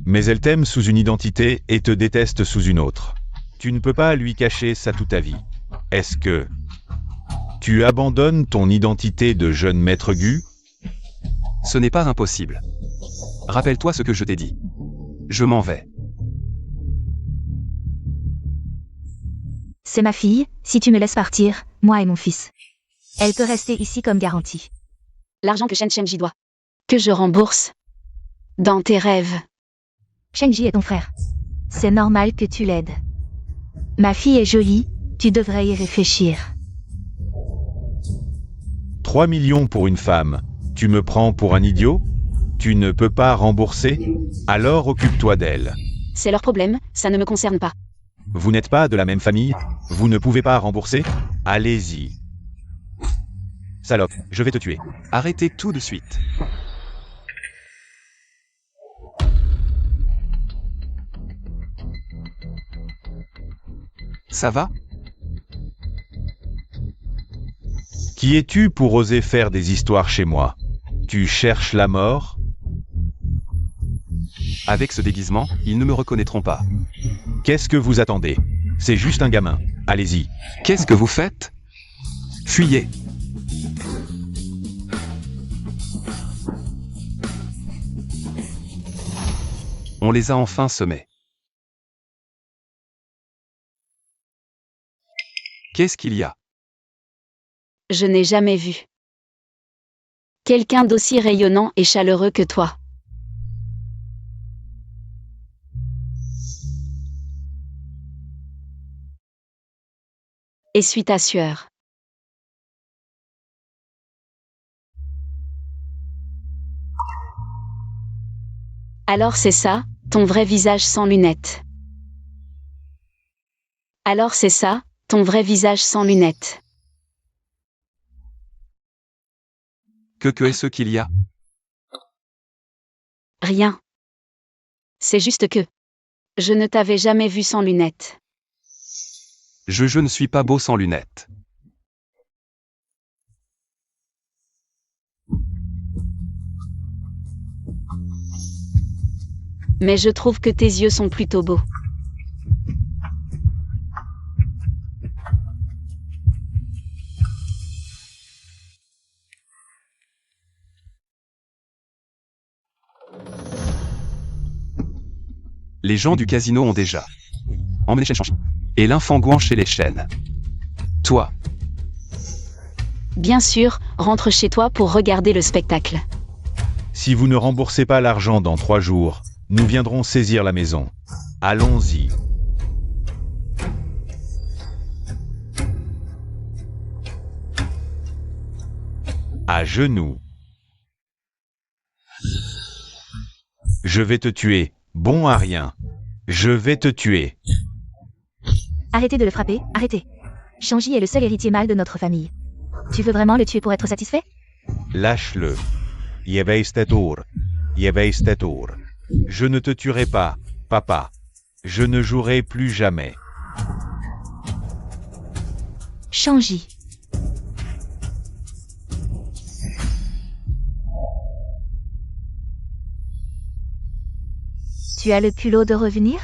Mais elle t'aime sous une identité et te déteste sous une autre. Tu ne peux pas lui cacher ça toute ta vie. Est-ce que tu abandonnes ton identité de jeune maître Gu? Ce n'est pas impossible. Rappelle-toi ce que je t'ai dit. Je m'en vais. C'est ma fille, si tu me laisses partir, moi et mon fils. Elle peut rester ici comme garantie. L'argent que Shen Shenji doit. Que je rembourse. Dans tes rêves. Shenji est ton frère. C'est normal que tu l'aides. Ma fille est jolie, tu devrais y réfléchir. 3 millions pour une femme. Tu me prends pour un idiot? Tu ne peux pas rembourser? Alors occupe-toi d'elle. C'est leur problème, ça ne me concerne pas. Vous n'êtes pas de la même famille? Vous ne pouvez pas rembourser? Allez-y. Salope, je vais te tuer. Arrêtez tout de suite. Ça va? Qui es-tu pour oser faire des histoires chez moi? Tu cherches la mort? Avec ce déguisement, ils ne me reconnaîtront pas. Qu'est-ce que vous attendez? C'est juste un gamin. Allez-y. Qu'est-ce que vous faites? Fuyez. On les a enfin semés. Qu'est-ce qu'il y a? Je n'ai jamais vu quelqu'un d'aussi rayonnant et chaleureux que toi. Essuie ta sueur. Alors c'est ça, ton vrai visage sans lunettes. Alors c'est ça, ton vrai visage sans lunettes. Que est-ce qu'il y a? Rien. C'est juste que je ne t'avais jamais vu sans lunettes. Je ne suis pas beau sans lunettes. Mais je trouve que tes yeux sont plutôt beaux. Les gens du casino ont déjà emmené Shen Shenji et l'infant Guan chez les Shen. Toi, Bien sûr, rentre chez toi pour regarder le spectacle. Si vous ne remboursez pas l'argent dans 3 jours, nous viendrons saisir la maison. Allons-y. À genoux. Je vais te tuer, bon à rien. Je vais te tuer. Arrêtez de le frapper, arrêtez. Shanji est le seul héritier mâle de notre famille. Tu veux vraiment le tuer pour être satisfait? Lâche-le. Je vais te tuer. Je vais te tuer. Je ne te tuerai pas, papa. Je ne jouerai plus jamais. Shanji. Tu as le culot de revenir?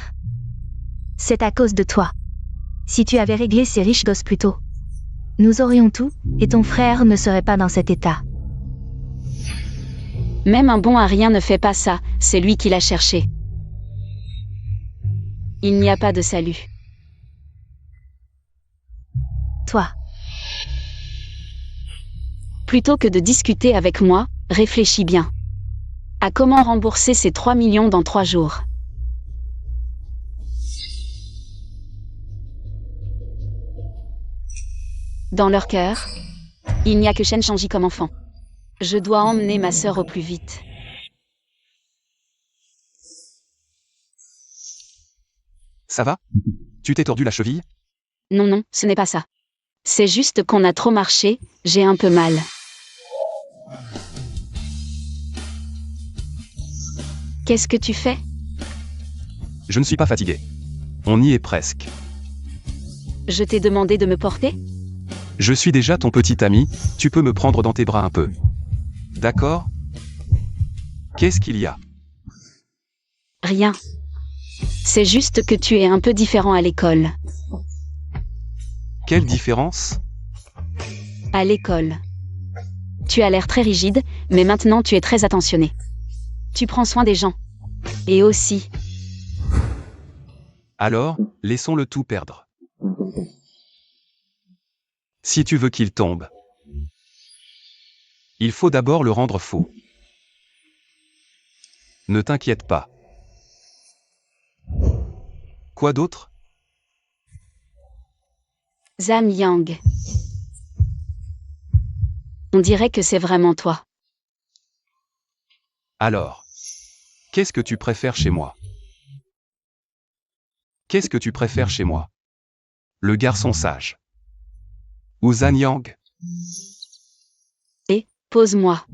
C'est à cause de toi. Si tu avais réglé ces riches gosses plus tôt, nous aurions tout, et ton frère ne serait pas dans cet état. Même un bon à rien ne fait pas ça, c'est lui qui l'a cherché. Il n'y a pas de salut. Toi. Plutôt que de discuter avec moi, réfléchis bien. À comment rembourser ces 3 millions dans 3 jours. Dans leur cœur, il n'y a que Shen Shanji comme enfant. Je dois emmener ma sœur au plus vite. Ça va? Tu t'es tordu la cheville? Non, non, ce n'est pas ça. C'est juste qu'on a trop marché, j'ai un peu mal. Qu'est-ce que tu fais? Je ne suis pas fatigué. On y est presque. Je t'ai demandé de me porter? Je suis déjà ton petit ami, tu peux me prendre dans tes bras un peu. D'accord? Qu'est-ce qu'il y a? Rien. C'est juste que tu es un peu différent à l'école. Quelle différence? À l'école. Tu as l'air très rigide, mais maintenant tu es très attentionné. Tu prends soin des gens. Et aussi, Alors, laissons-le tout perdre. Si tu veux qu'il tombe, il faut d'abord le rendre faux. Ne t'inquiète pas. Quoi d'autre? Zhang Yang. On dirait que c'est vraiment toi. Alors, qu'est-ce que tu préfères chez moi? Qu'est-ce que tu préfères chez moi? Le garçon sage? Ou Zhang Yang? Et, pose-moi.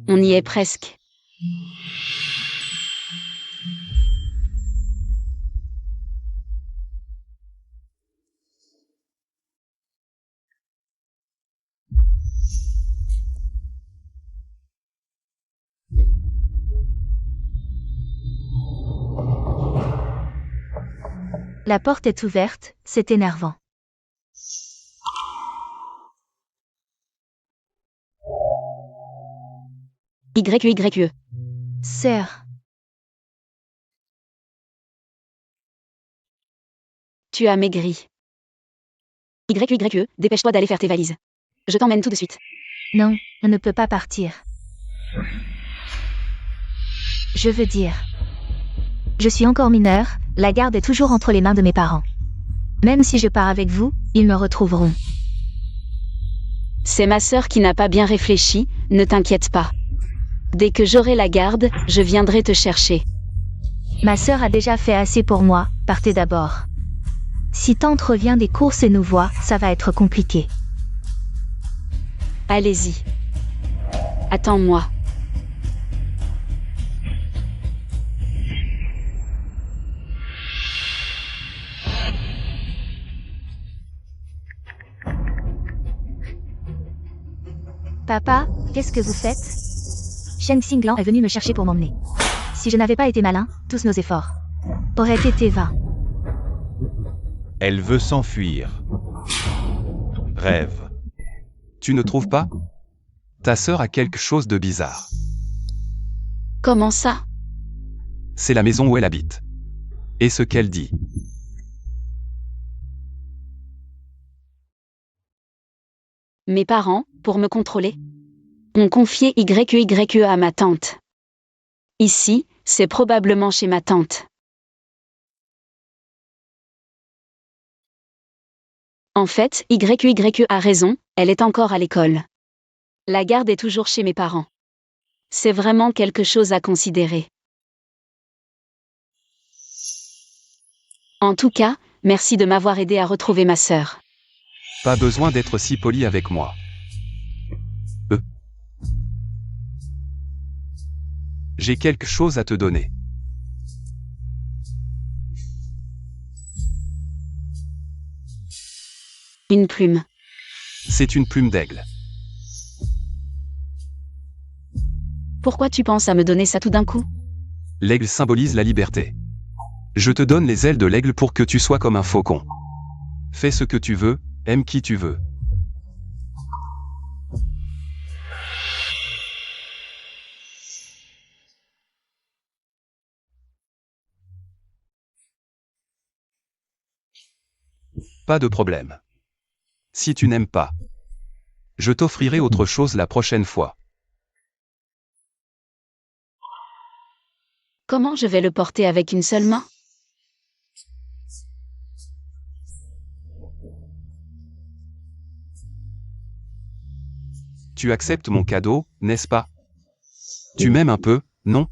On y est presque. La porte est ouverte, c'est énervant. YE. Sœur. Tu as maigri. YE, dépêche-toi d'aller faire tes valises. Je t'emmène tout de suite. Non, on ne peut pas partir. Je veux dire. Je suis encore mineure, la garde est toujours entre les mains de mes parents. Même si je pars avec vous, ils me retrouveront. C'est ma sœur qui n'a pas bien réfléchi, ne t'inquiète pas. Dès que j'aurai la garde, je viendrai te chercher. Ma sœur a déjà fait assez pour moi, partez d'abord. Si tante revient des courses et nous voit, ça va être compliqué. Allez-y. Attends-moi. Papa, qu'est-ce que vous faites? Shen Xinglan est venu me chercher pour m'emmener. Si je n'avais pas été malin, tous nos efforts auraient été vains. Elle veut s'enfuir. Rêve. Tu ne trouves pas? Ta sœur a quelque chose de bizarre. Comment ça? C'est la maison où elle habite. Et ce qu'elle dit. Mes parents, pour me contrôler, ont confié YE à ma tante. Ici, c'est probablement chez ma tante. En fait, YE a raison, elle est encore à l'école. La garde est toujours chez mes parents. C'est vraiment quelque chose à considérer. En tout cas, merci de m'avoir aidé à retrouver ma sœur. Pas besoin d'être si poli avec moi. J'ai quelque chose à te donner. Une plume. C'est une plume d'aigle. Pourquoi tu penses à me donner ça tout d'un coup? L'aigle symbolise la liberté. Je te donne les ailes de l'aigle pour que tu sois comme un faucon. Fais ce que tu veux, aime qui tu veux. Pas de problème. Si tu n'aimes pas, je t'offrirai autre chose la prochaine fois. Comment je vais le porter avec une seule main? Tu acceptes mon cadeau, n'est-ce pas? Tu m'aimes un peu, non?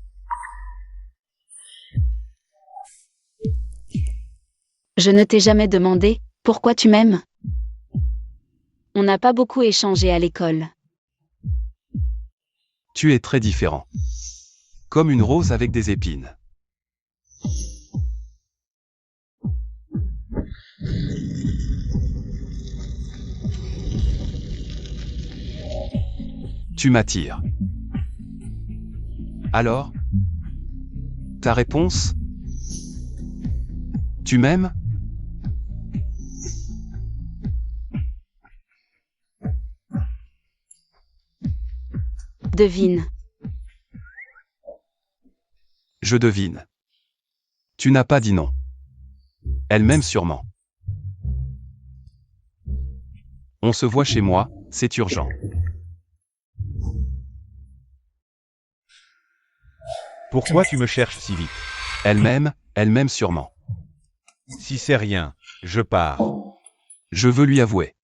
Je ne t'ai jamais demandé pourquoi tu m'aimes. On n'a pas beaucoup échangé à l'école. Tu es très différent. Comme une rose avec des épines. Tu m'attires. Alors? Ta réponse? Tu m'aimes? Devine. Je devine. Tu n'as pas dit non. Elle m'aime sûrement. On se voit chez moi, c'est urgent. Pourquoi tu me cherches si vite? Elle m'aime sûrement. Si c'est rien, je pars. Je veux lui avouer.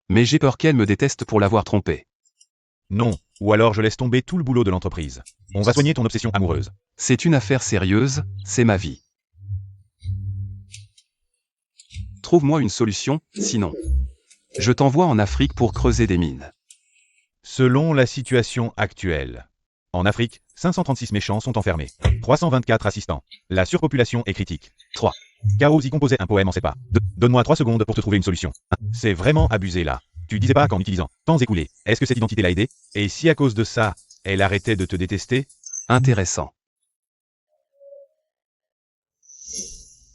Mais j'ai peur qu'elle me déteste pour l'avoir trompée. Non, ou alors je laisse tomber tout le boulot de l'entreprise. On va soigner ton obsession amoureuse. C'est une affaire sérieuse, c'est ma vie. Trouve-moi une solution, sinon. Je t'envoie en Afrique pour creuser des mines. Selon la situation actuelle. En Afrique, 536 méchants sont enfermés. 324 assistants. La surpopulation est critique. 3. Chaos y composait un poème en sépar. Donne-moi 3 secondes pour te trouver une solution. C'est vraiment abusé là. Tu disais pas qu'en utilisant temps écoulé, est-ce que cette identité l'a aidé? Et si à cause de ça, elle arrêtait de te détester? Intéressant.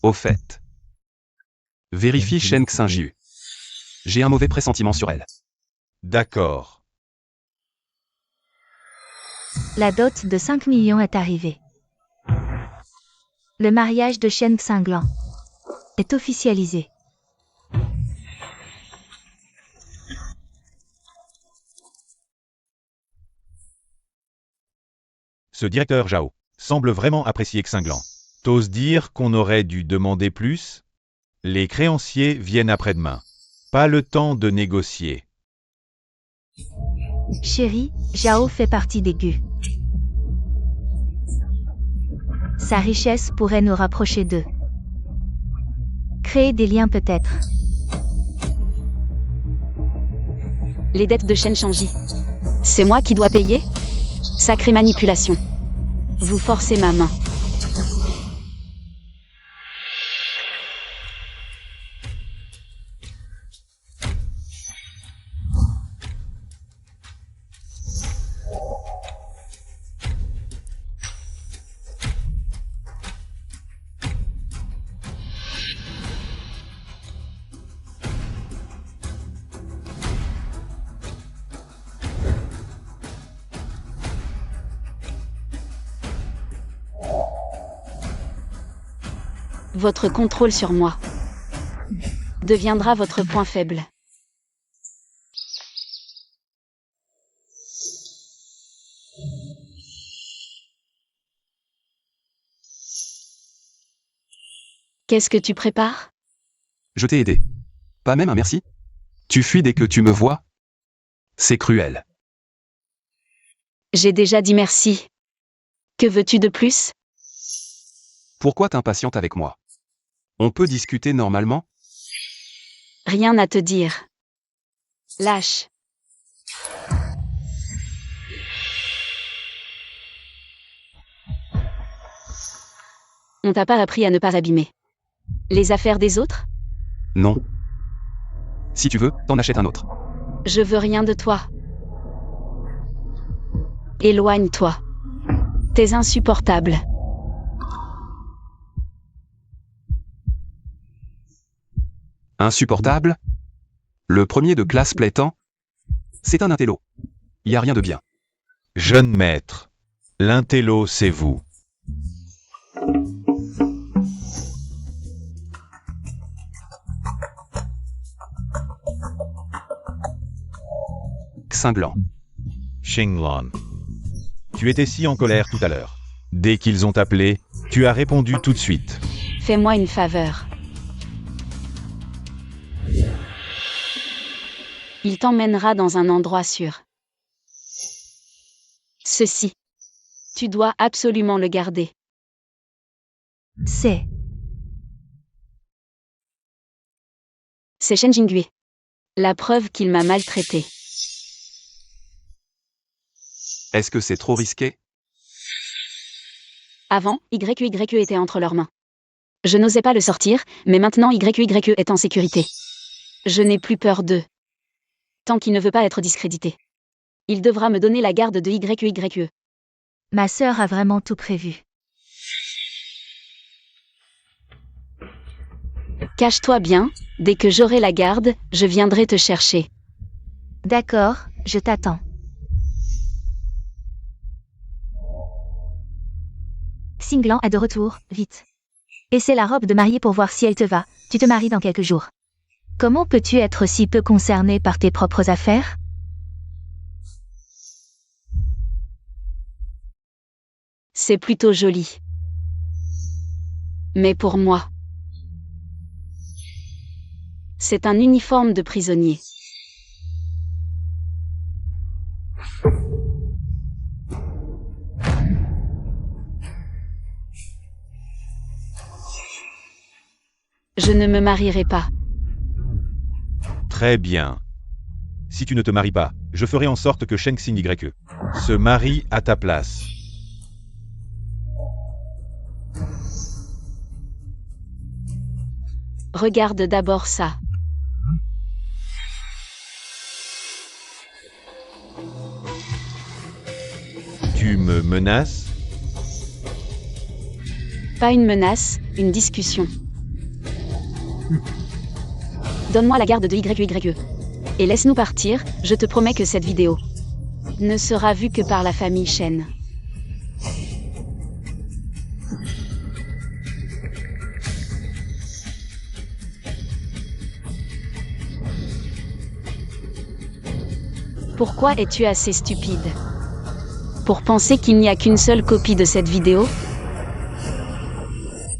Au fait. Vérifie Shen Xingjiu. J'ai un mauvais pressentiment sur elle. D'accord. La dot de 5 millions est arrivée. Le mariage de Shen Xinglan est officialisé. Ce directeur Zhao semble vraiment apprécier Xinglan. T'oses dire qu'on aurait dû demander plus? Les créanciers viennent après-demain. Pas le temps de négocier. Chérie, Zhao fait partie des Gu. Sa richesse pourrait nous rapprocher d'eux. Créer des liens peut-être. Les dettes de Shen Shangji. C'est moi qui dois payer? Sacrée manipulation. Vous forcez ma main. Votre contrôle sur moi deviendra votre point faible. Qu'est-ce que tu prépares? Je t'ai aidé. Pas même un merci? Tu fuis dès que tu me vois? C'est cruel. J'ai déjà dit merci. Que veux-tu de plus? Pourquoi t'impatientes avec moi? On peut discuter normalement? Rien à te dire. Lâche. On t'a pas appris à ne pas abîmer les affaires des autres? Non. Si tu veux, t'en achètes un autre. Je veux rien de toi. Éloigne-toi. T'es insupportable. Insupportable? Le premier de classe plaît tant? C'est un intello. Y a rien de bien. Jeune maître, l'intello c'est vous. Cinglant. Xinglan. Tu étais si en colère tout à l'heure. Dès qu'ils ont appelé, tu as répondu tout de suite. Fais-moi une faveur. Il t'emmènera dans un endroit sûr. Ceci. Tu dois absolument le garder. C'est C'est Shen Jingui. La preuve qu'il m'a maltraité. Est-ce que c'est trop risqué? Avant, YYE était entre leurs mains. Je n'osais pas le sortir, mais maintenant YYE est en sécurité. Je n'ai plus peur d'eux. Tant qu'il ne veut pas être discrédité. Il devra me donner la garde de YYE. ma sœur a vraiment tout prévu. Cache-toi bien, dès que j'aurai la garde, je viendrai te chercher. D'accord, je t'attends. Xinglan est de retour, vite. Essaie la robe de mariée pour voir si elle te va, tu te maries dans quelques jours. Comment peux-tu être si peu concerné par tes propres affaires? C'est plutôt joli. Mais pour moi, c'est un uniforme de prisonnier. Je ne me marierai pas. Très bien. Si tu ne te maries pas, je ferai en sorte que Sheng Xing YE se marie à ta place. Regarde d'abord ça. Tu me menaces? Pas une menace, une discussion. Donne-moi la garde de YYE. Et laisse-nous partir, je te promets que cette vidéo ne sera vue que par la famille Shen. Pourquoi es-tu assez stupide pour penser qu'il n'y a qu'une seule copie de cette vidéo?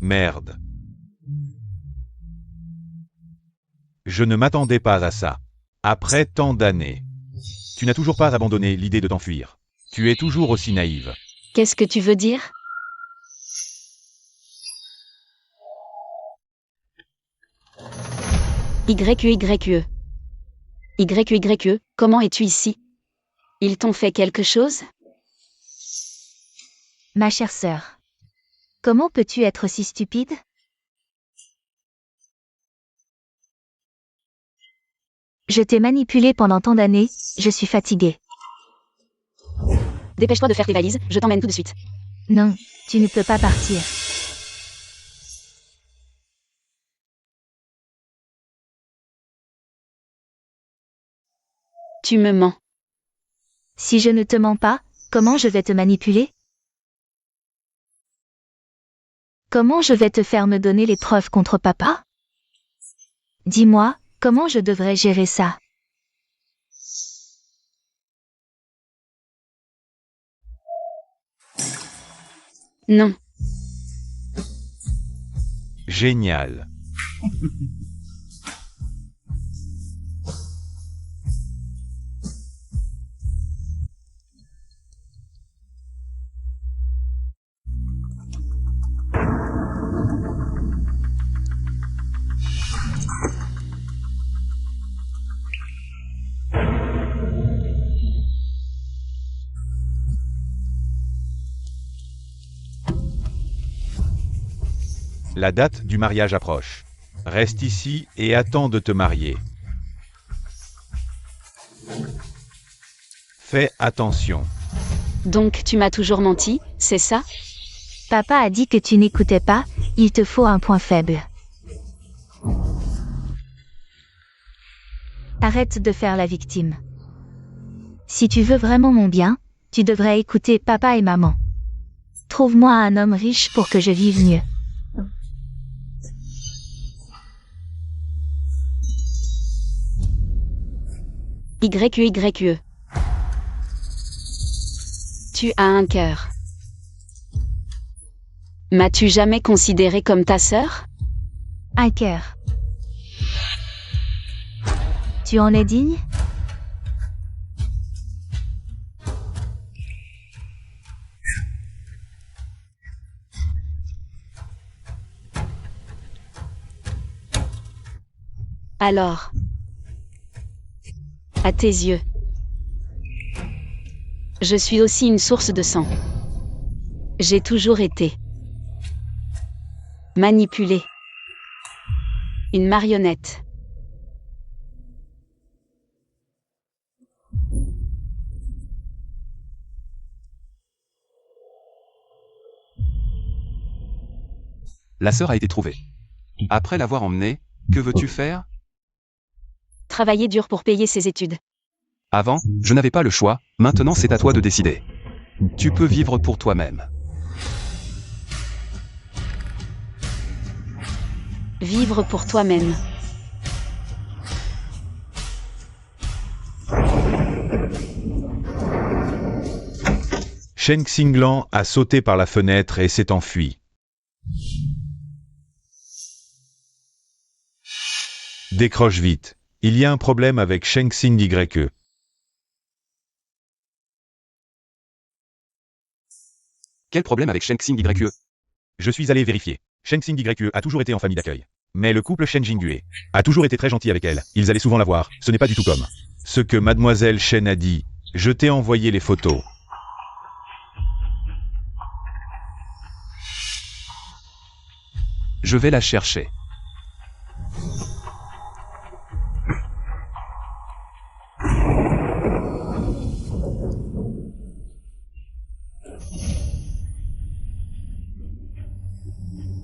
Merde. Je ne m'attendais pas à ça. Après tant d'années. Tu n'as toujours pas abandonné l'idée de t'enfuir. Tu es toujours aussi naïve. Qu'est-ce que tu veux dire? YYE. YYE, comment es-tu ici? Ils t'ont fait quelque chose? Ma chère sœur. Comment peux-tu être si stupide? Je t'ai manipulé pendant tant d'années, je suis fatiguée. Dépêche-toi de faire tes valises, je t'emmène tout de suite. Non, tu ne peux pas partir. Tu me mens. Si je ne te mens pas, comment je vais te manipuler? Comment je vais te faire me donner les preuves contre papa? Dis-moi, comment je devrais gérer ça? Non. Génial. La date du mariage approche. Reste ici et attends de te marier. Fais attention. Donc tu m'as toujours menti, c'est ça? Papa a dit que tu n'écoutais pas, il te faut un point faible. Arrête de faire la victime. Si tu veux vraiment mon bien, tu devrais écouter papa et maman. Trouve-moi un homme riche pour que je vive mieux. YQYE. Tu as un cœur. M'as-tu jamais considéré comme ta sœur? Un cœur. Tu en es digne? Alors, à tes yeux, je suis aussi une source de sang. J'ai toujours été manipulée. Une marionnette. La sœur a été trouvée. Après l'avoir emmenée, que veux-tu faire? Travailler dur pour payer ses études. Avant, je n'avais pas le choix, maintenant c'est à toi de décider. Tu peux vivre pour toi-même. Vivre pour toi-même. Shen Xinglan a sauté par la fenêtre et s'est enfui. Décroche vite. Il y a un problème avec Sheng Xing YE. Quel problème avec Sheng Xing YE? Je suis allé vérifier. Sheng Xing YE a toujours été en famille d'accueil. Mais le couple Shen Jingyue a toujours été très gentil avec elle. Ils allaient souvent la voir. Ce n'est pas du tout comme ce que mademoiselle Shen a dit. Je t'ai envoyé les photos. Je vais la chercher.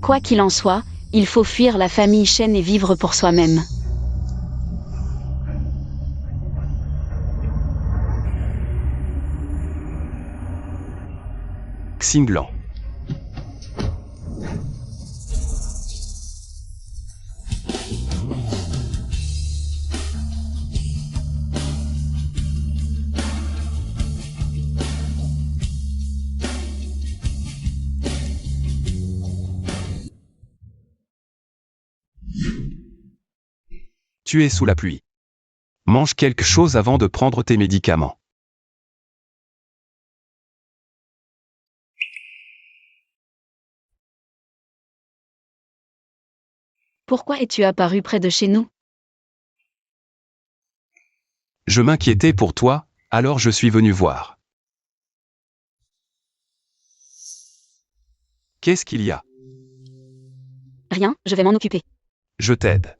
Quoi qu'il en soit, il faut fuir la famille Shen et vivre pour soi-même. Xinglan. Tu es sous la pluie. Mange quelque chose avant de prendre tes médicaments. Pourquoi es-tu apparu près de chez nous? Je m'inquiétais pour toi, alors je suis venu voir. Qu'est-ce qu'il y a? Rien, je vais m'en occuper. Je t'aide.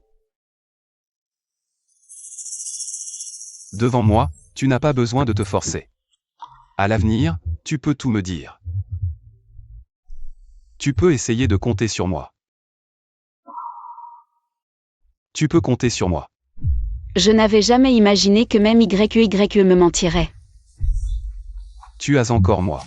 Devant moi, tu n'as pas besoin de te forcer. À l'avenir, tu peux tout me dire. Tu peux essayer de compter sur moi. Tu peux compter sur moi. Je n'avais jamais imaginé que même YQYE me mentirait. Tu as encore moi.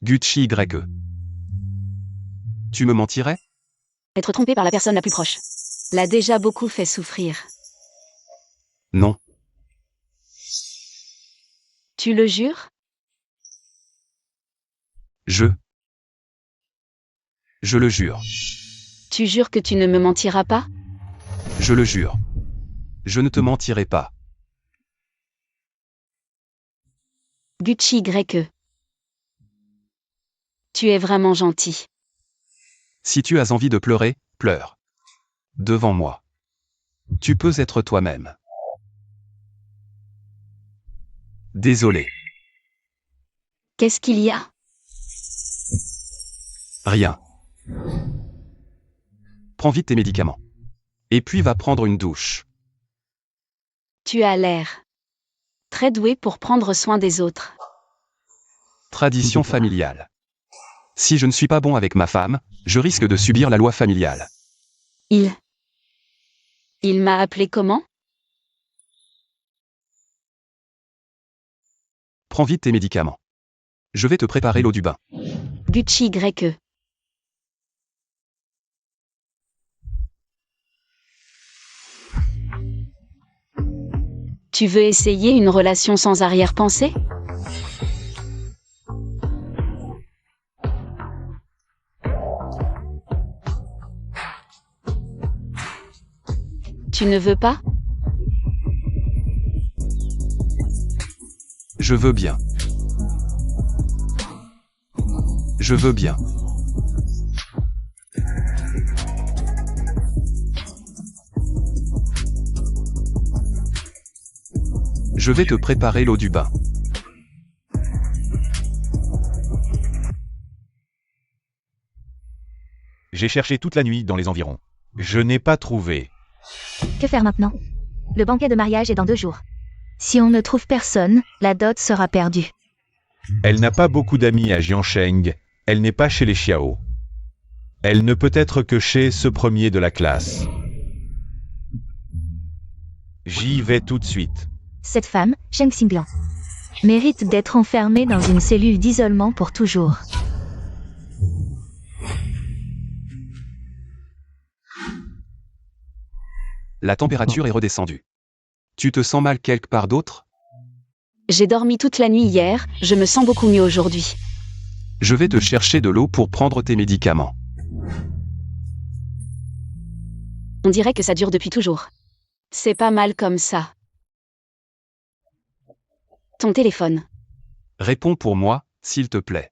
Gucci YE. Tu me mentirais? Être trompé par la personne la plus proche l'a déjà beaucoup fait souffrir. Non. Tu le jures? Je le jure. Tu jures que tu ne me mentiras pas? Je le jure. Je ne te mentirai pas. Gucci YE. Tu es vraiment gentil. Si tu as envie de pleurer, pleure. devant moi. Tu peux être toi-même. Désolé. Qu'est-ce qu'il y a? Rien. Prends vite tes médicaments. Et puis va prendre une douche. Tu as l'air très doué pour prendre soin des autres. Tradition familiale. Si je ne suis pas bon avec ma femme, je risque de subir la loi familiale. Il m'a appelé comment? Prends vite tes médicaments. Je vais te préparer l'eau du bain. Gucci YE. Tu veux essayer une relation sans arrière-pensée? Tu ne veux pas? Je veux bien. Je veux bien. Je vais te préparer l'eau du bain. J'ai cherché toute la nuit dans les environs. Je n'ai pas trouvé. Que faire maintenant? Le banquet de mariage est dans 2 jours. Si on ne trouve personne, la dot sera perdue. Elle n'a pas beaucoup d'amis à Jiansheng. Elle n'est pas chez les Xiao. Elle ne peut être que chez ce premier de la classe. J'y vais tout de suite. Cette femme, Sheng Xinglan, mérite d'être enfermée dans une cellule d'isolement pour toujours. La température est redescendue. Tu te sens mal quelque part d'autre? J'ai dormi toute la nuit hier, je me sens beaucoup mieux aujourd'hui. Je vais te chercher de l'eau pour prendre tes médicaments. On dirait que ça dure depuis toujours. C'est pas mal comme ça. Ton téléphone. Réponds pour moi, s'il te plaît.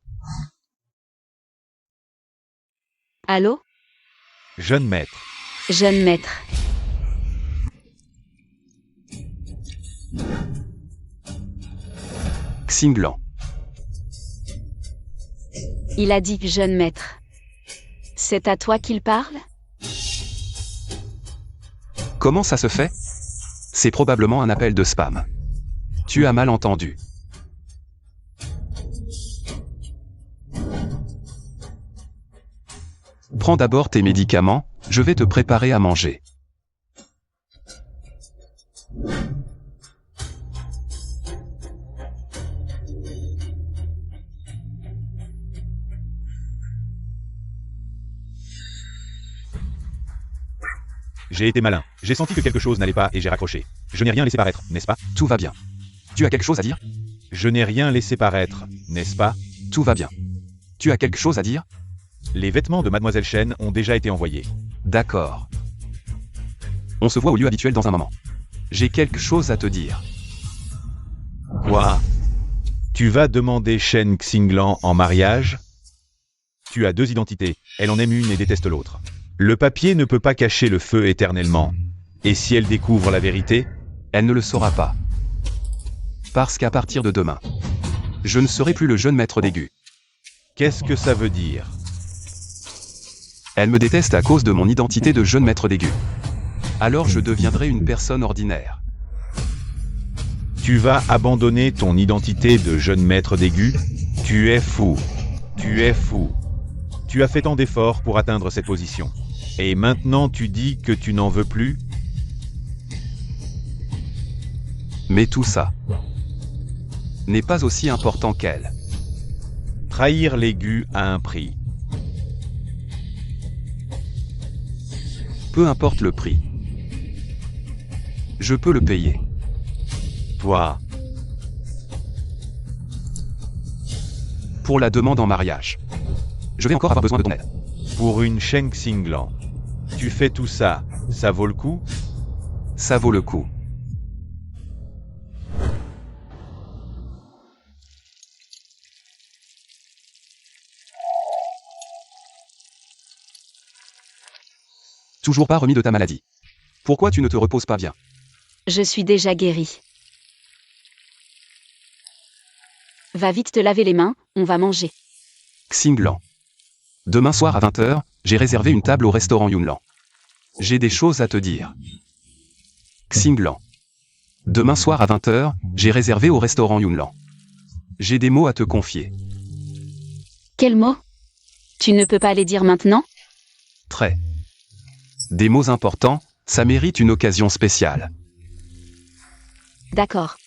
Allô? Jeune maître. Jeune maître. Xinglan. Il a dit jeune maître. C'est à toi qu'il parle? Comment ça se fait? C'est probablement un appel de spam. Tu as mal entendu. Prends d'abord tes médicaments, je vais te préparer à manger. J'ai été malin. J'ai senti que quelque chose n'allait pas et j'ai raccroché. Je n'ai rien laissé paraître, n'est-ce pas? Tout va bien. Tu as quelque chose à dire? Je n'ai rien laissé paraître, n'est-ce pas? Tout va bien. Tu as quelque chose à dire? Les vêtements de Mademoiselle Chen ont déjà été envoyés. D'accord. On se voit au lieu habituel dans un moment. J'ai quelque chose à te dire. Quoi? Tu vas demander Shen Xinglan en mariage? Tu as 2 identités, elle en aime une et déteste l'autre. Le papier ne peut pas cacher le feu éternellement. Et si elle découvre la vérité? Elle ne le saura pas. Parce qu'à partir de demain, je ne serai plus le jeune maître d'aigu. Qu'est-ce que ça veut dire? Elle me déteste à cause de mon identité de jeune maître d'aigu. Alors je deviendrai une personne ordinaire. Tu vas abandonner ton identité de jeune maître d'aigu? Tu es fou. Tu es fou. Tu as fait tant d'efforts pour atteindre cette position. Et maintenant tu dis que tu n'en veux plus? Mais tout ça n'est pas aussi important qu'elle. Trahir l'aigu a un prix. Peu importe le prix. Je peux le payer. Toi, Pour la demande en mariage. Je vais encore avoir besoin de ton aide. pour une Shen Xinglan. Tu fais tout ça, ça vaut le coup? Ça vaut le coup. Toujours pas remis de ta maladie. Pourquoi tu ne te reposes pas bien? Je suis déjà guérie. Va vite te laver les mains, on va manger. Xinglan. Demain soir à 20h, j'ai réservé une table au restaurant Yunlan. J'ai des choses à te dire. Xinglan. Demain soir à 20h, j'ai réservé au restaurant Yunlan. J'ai des mots à te confier. Quels mots? Tu ne peux pas les dire maintenant? Très. Des mots importants, ça mérite une occasion spéciale. D'accord.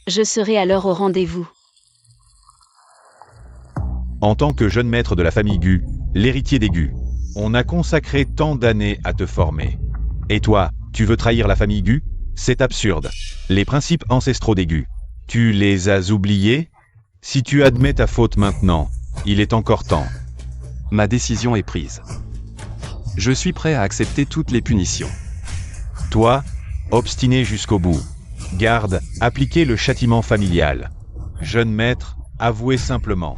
Je serai à l'heure au rendez-vous. En tant que jeune maître de la famille Gu, l'héritier des Gu, on a consacré tant d'années à te former. Et toi, tu veux trahir la famille Gu? C'est absurde. Les principes ancestraux des Gu, tu les as oubliés? Si tu admets ta faute maintenant, il est encore temps. Ma décision est prise. Je suis prêt à accepter toutes les punitions. Toi, obstiné jusqu'au bout. Garde, appliquez le châtiment familial. Jeune maître, avouez simplement.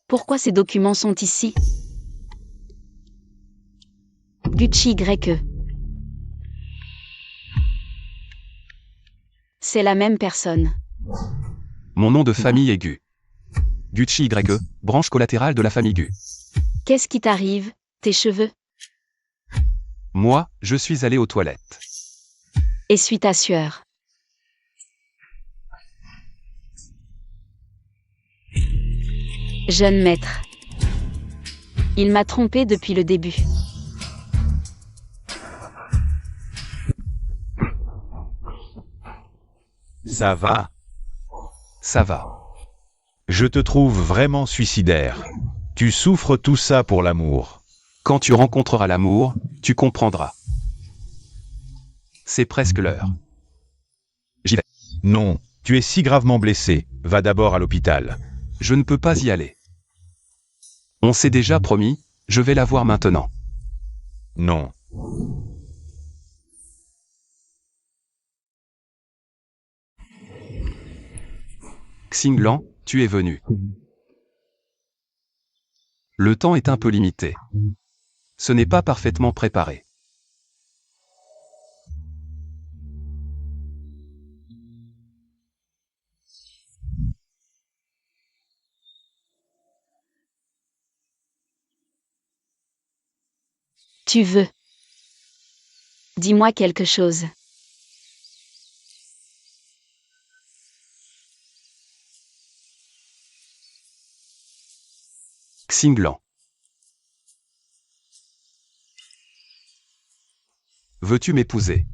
Pourquoi ces documents sont ici? Gucci YE. C'est la même personne. Mon nom de famille est Gu. Gucci YE, branche collatérale de la famille Gu. Qu'est-ce qui t'arrive? Tes cheveux? Moi, je suis allé aux toilettes. Essuie ta sueur. Jeune maître. Il m'a trompé depuis le début. Ça va. Ça va. Je te trouve vraiment suicidaire. Tu souffres tout ça pour l'amour. Quand tu rencontreras l'amour, tu comprendras. C'est presque l'heure. J'y vais. Non, tu es si gravement blessé. Va d'abord à l'hôpital. Je ne peux pas y aller. On s'est déjà promis, je vais la voir maintenant. Non. Xinglan, tu es venu. Le temps est un peu limité. Ce n'est pas parfaitement préparé. Tu veux. Dis-moi quelque chose. Xinglan. Veux-tu m'épouser?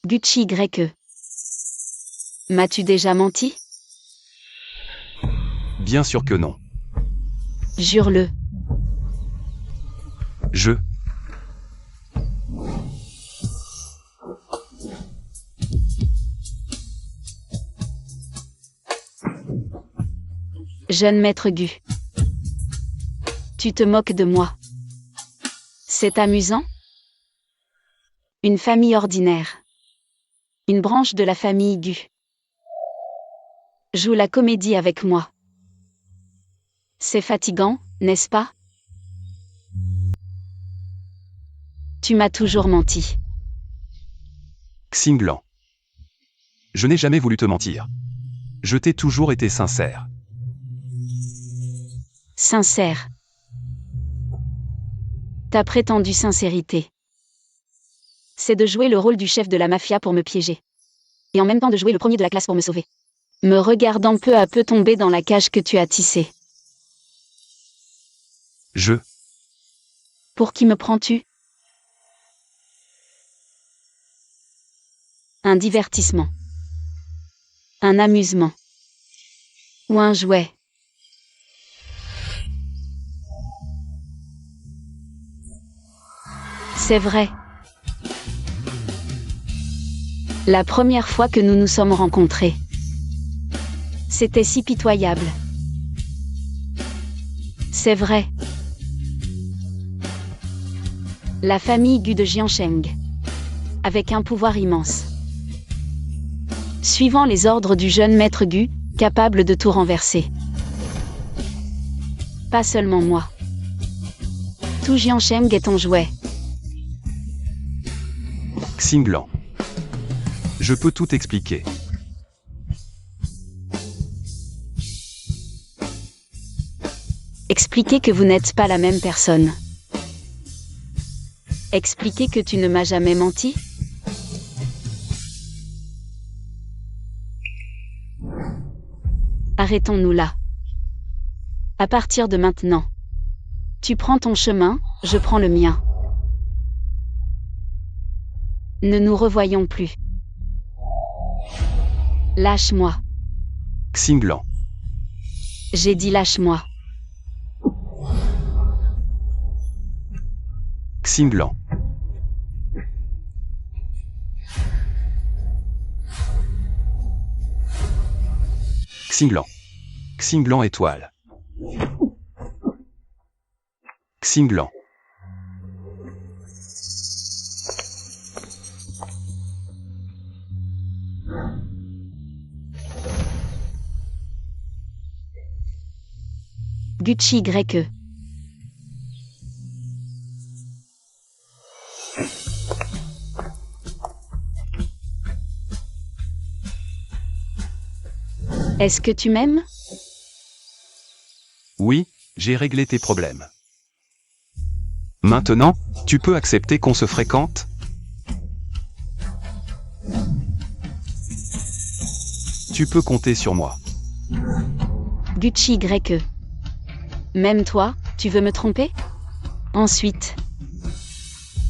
Gucci YE. M'as-tu déjà menti? Bien sûr que non. Jure-le. Je. Jeune maître Gu. Tu te moques de moi. C'est amusant? Une famille ordinaire. Une branche de la famille Gu. Joue la comédie avec moi. C'est fatigant, n'est-ce pas? Tu m'as toujours menti. Xinglan. Je n'ai jamais voulu te mentir. Je t'ai toujours été sincère. Sincère. Ta prétendue sincérité. C'est de jouer le rôle du chef de la mafia pour me piéger. Et en même temps de jouer le premier de la classe pour me sauver. Me regardant peu à peu tomber dans la cage que tu as tissée. Je. Pour qui me prends-tu? Un divertissement. Un amusement. Ou un jouet. C'est vrai. La première fois que nous nous sommes rencontrés. C'était si pitoyable. C'est vrai. La famille Gu de Jiansheng. Avec un pouvoir immense. Suivant les ordres du jeune maître Gu, capable de tout renverser. Pas seulement moi. Tout Jiansheng est ton jouet. Xinglan. Je peux tout expliquer. Expliquez que vous n'êtes pas la même personne. Expliquez que tu ne m'as jamais menti. Arrêtons-nous là. À partir de maintenant. Tu prends ton chemin, je prends le mien. Ne nous revoyons plus. Lâche-moi. Xinglan. J'ai dit lâche-moi. Xinglan. Xinglan. Xinglan étoile. Xinglan. Gucci Y. Est-ce que tu m'aimes? Oui, j'ai réglé tes problèmes. Maintenant, tu peux accepter qu'on se fréquente? Tu peux compter sur moi. Gucci Y. Même toi, tu veux me tromper? Ensuite.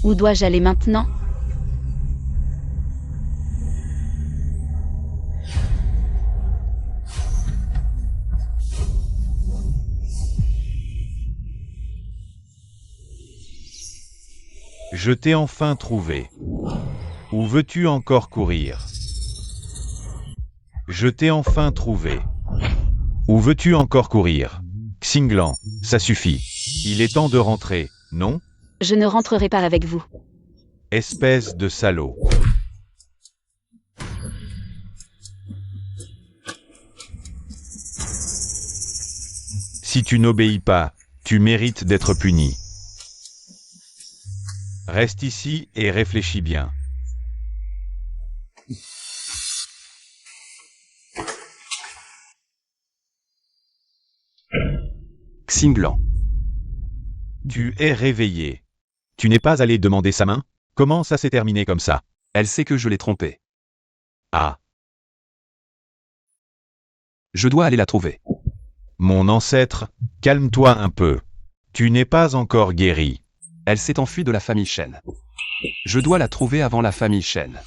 Où dois-je aller maintenant? Je t'ai enfin trouvé. Où veux-tu encore courir? Je t'ai enfin trouvé. Où veux-tu encore courir? Xinglan, ça suffit. Il est temps de rentrer, non? Je ne rentrerai pas avec vous. Espèce de salaud. Si tu n'obéis pas, tu mérites d'être puni. Reste ici et réfléchis bien. Xinglan. Tu es réveillé. Tu n'es pas allé demander sa main? Comment ça s'est terminé comme ça? Elle sait que je l'ai trompée. Ah, Je dois aller la trouver. mon ancêtre, calme-toi un peu. Tu n'es pas encore guéri. Elle s'est enfuie de la famille Shen. Je dois la trouver avant la famille Shen.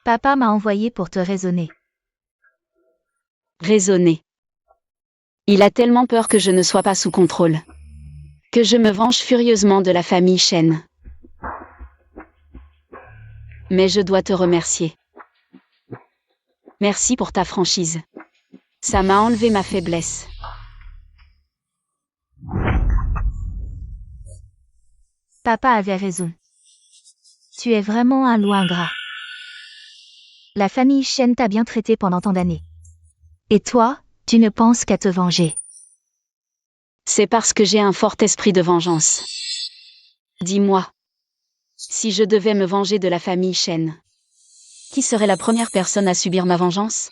Papa m'a envoyé pour te raisonner. Raisonner. Il a tellement peur que je ne sois pas sous contrôle. Que je me venge furieusement de la famille Shen. Mais je dois te remercier. Merci pour ta franchise. Ça m'a enlevé ma faiblesse. Papa avait raison. Tu es vraiment un loup ingrat. La famille Shen t'a bien traité pendant tant d'années. Et toi, tu ne penses qu'à te venger. C'est parce que j'ai un fort esprit de vengeance. Dis-moi. Si je devais me venger de la famille Shen, qui serait la première personne à subir ma vengeance?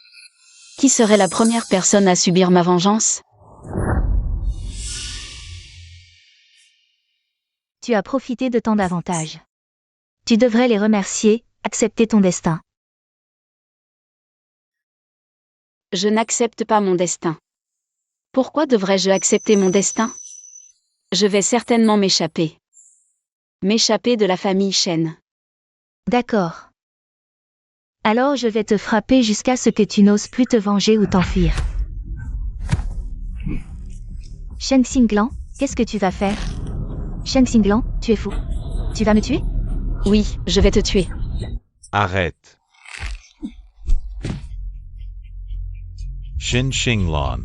Qui serait la première personne à subir ma vengeance? Tu as profité de tant d'avantages. Tu devrais les remercier, accepter ton destin. Je n'accepte pas mon destin. Pourquoi devrais-je accepter mon destin? Je vais certainement m'échapper. M'échapper de la famille Shen. D'accord. Alors je vais te frapper jusqu'à ce que tu n'oses plus te venger ou t'enfuir. Shen Xinglan, qu'est-ce que tu vas faire? Shen Xinglan, tu es fou. Tu vas me tuer? Oui, je vais te tuer. Arrête. Shen Xinglan,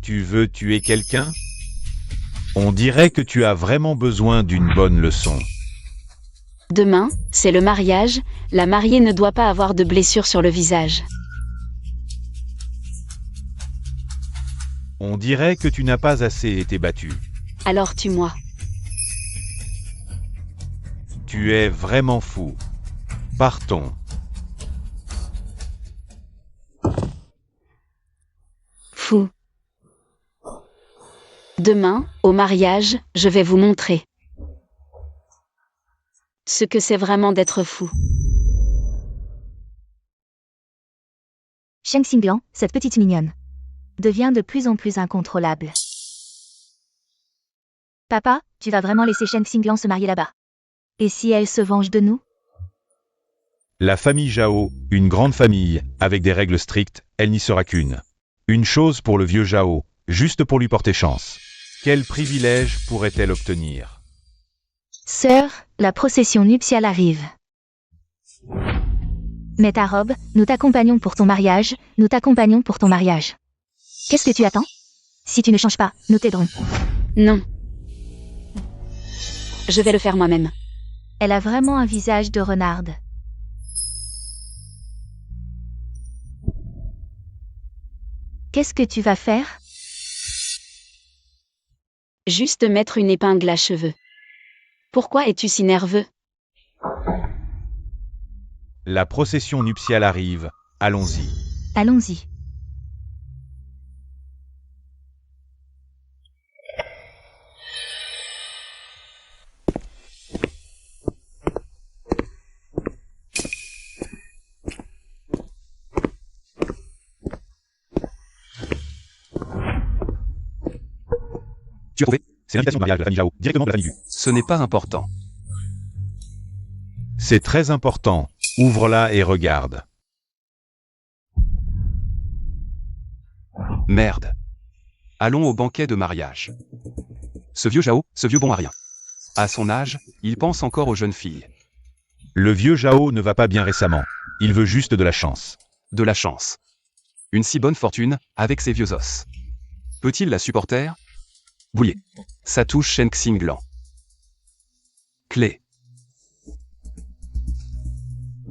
tu veux tuer quelqu'un? On dirait que tu as vraiment besoin d'une bonne leçon. Demain, c'est le mariage, la mariée ne doit pas avoir de blessure sur le visage. On dirait que tu n'as pas assez été battu. Alors tue-moi. Tu es vraiment fou. Partons. Fou. Demain, au mariage, je vais vous montrer ce que c'est vraiment d'être fou. Shen Xinglan, cette petite mignonne, devient de plus en plus incontrôlable. Papa, tu vas vraiment laisser Shen Xinglan se marier là-bas? Et si elle se venge de nous? La famille Zhao, une grande famille, avec des règles strictes, elle n'y sera qu'une. Une chose pour le vieux Zhao, juste pour lui porter chance. Quel privilège pourrait-elle obtenir? Sœur, la procession nuptiale arrive. Mets ta robe, nous t'accompagnons pour ton mariage, nous t'accompagnons pour ton mariage. Qu'est-ce que tu attends? Si tu ne changes pas, nous t'aiderons. Non. Je vais le faire moi-même. Elle a vraiment un visage de renarde. Qu'est-ce que tu vas faire? Juste mettre une épingle à cheveux. Pourquoi es-tu si nerveux? La procession nuptiale arrive, allons-y. Allons-y. Tu as trouvé? C'est l'invitation de mariage de la famille Zhao, directement de la famille Gu. Ce n'est pas important. C'est très important, ouvre-la et regarde. Merde. Allons au banquet de mariage. Ce vieux Zhao, ce vieux bon à rien. À son âge, il pense encore aux jeunes filles. Le vieux Zhao ne va pas bien récemment, il veut juste de la chance. De la chance. Une si bonne fortune, avec ses vieux os. Peut-il la supporter? Bouillé. Ça touche Shen Xinglan. Clé.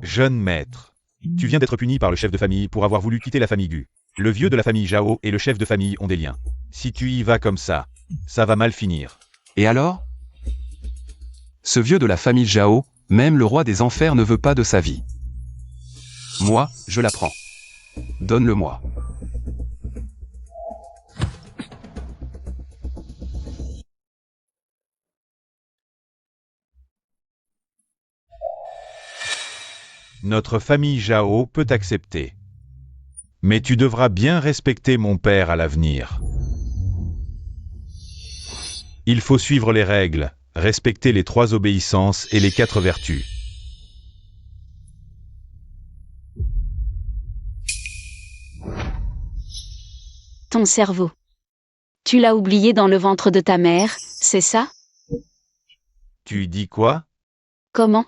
Jeune maître, tu viens d'être puni par le chef de famille pour avoir voulu quitter la famille Gu. Le vieux de la famille Zhao et le chef de famille ont des liens. Si tu y vas comme ça va mal finir. Et alors? Ce vieux de la famille Zhao, même le roi des enfers ne veut pas de sa vie. Moi, je la prends. Donne-le-moi. Notre famille Zhao peut accepter. Mais tu devras bien respecter mon père à l'avenir. Il faut suivre les règles, respecter les 3 obéissances et les 4 vertus. Ton cerveau. Tu l'as oublié dans le ventre de ta mère, c'est ça? Tu dis quoi? Comment?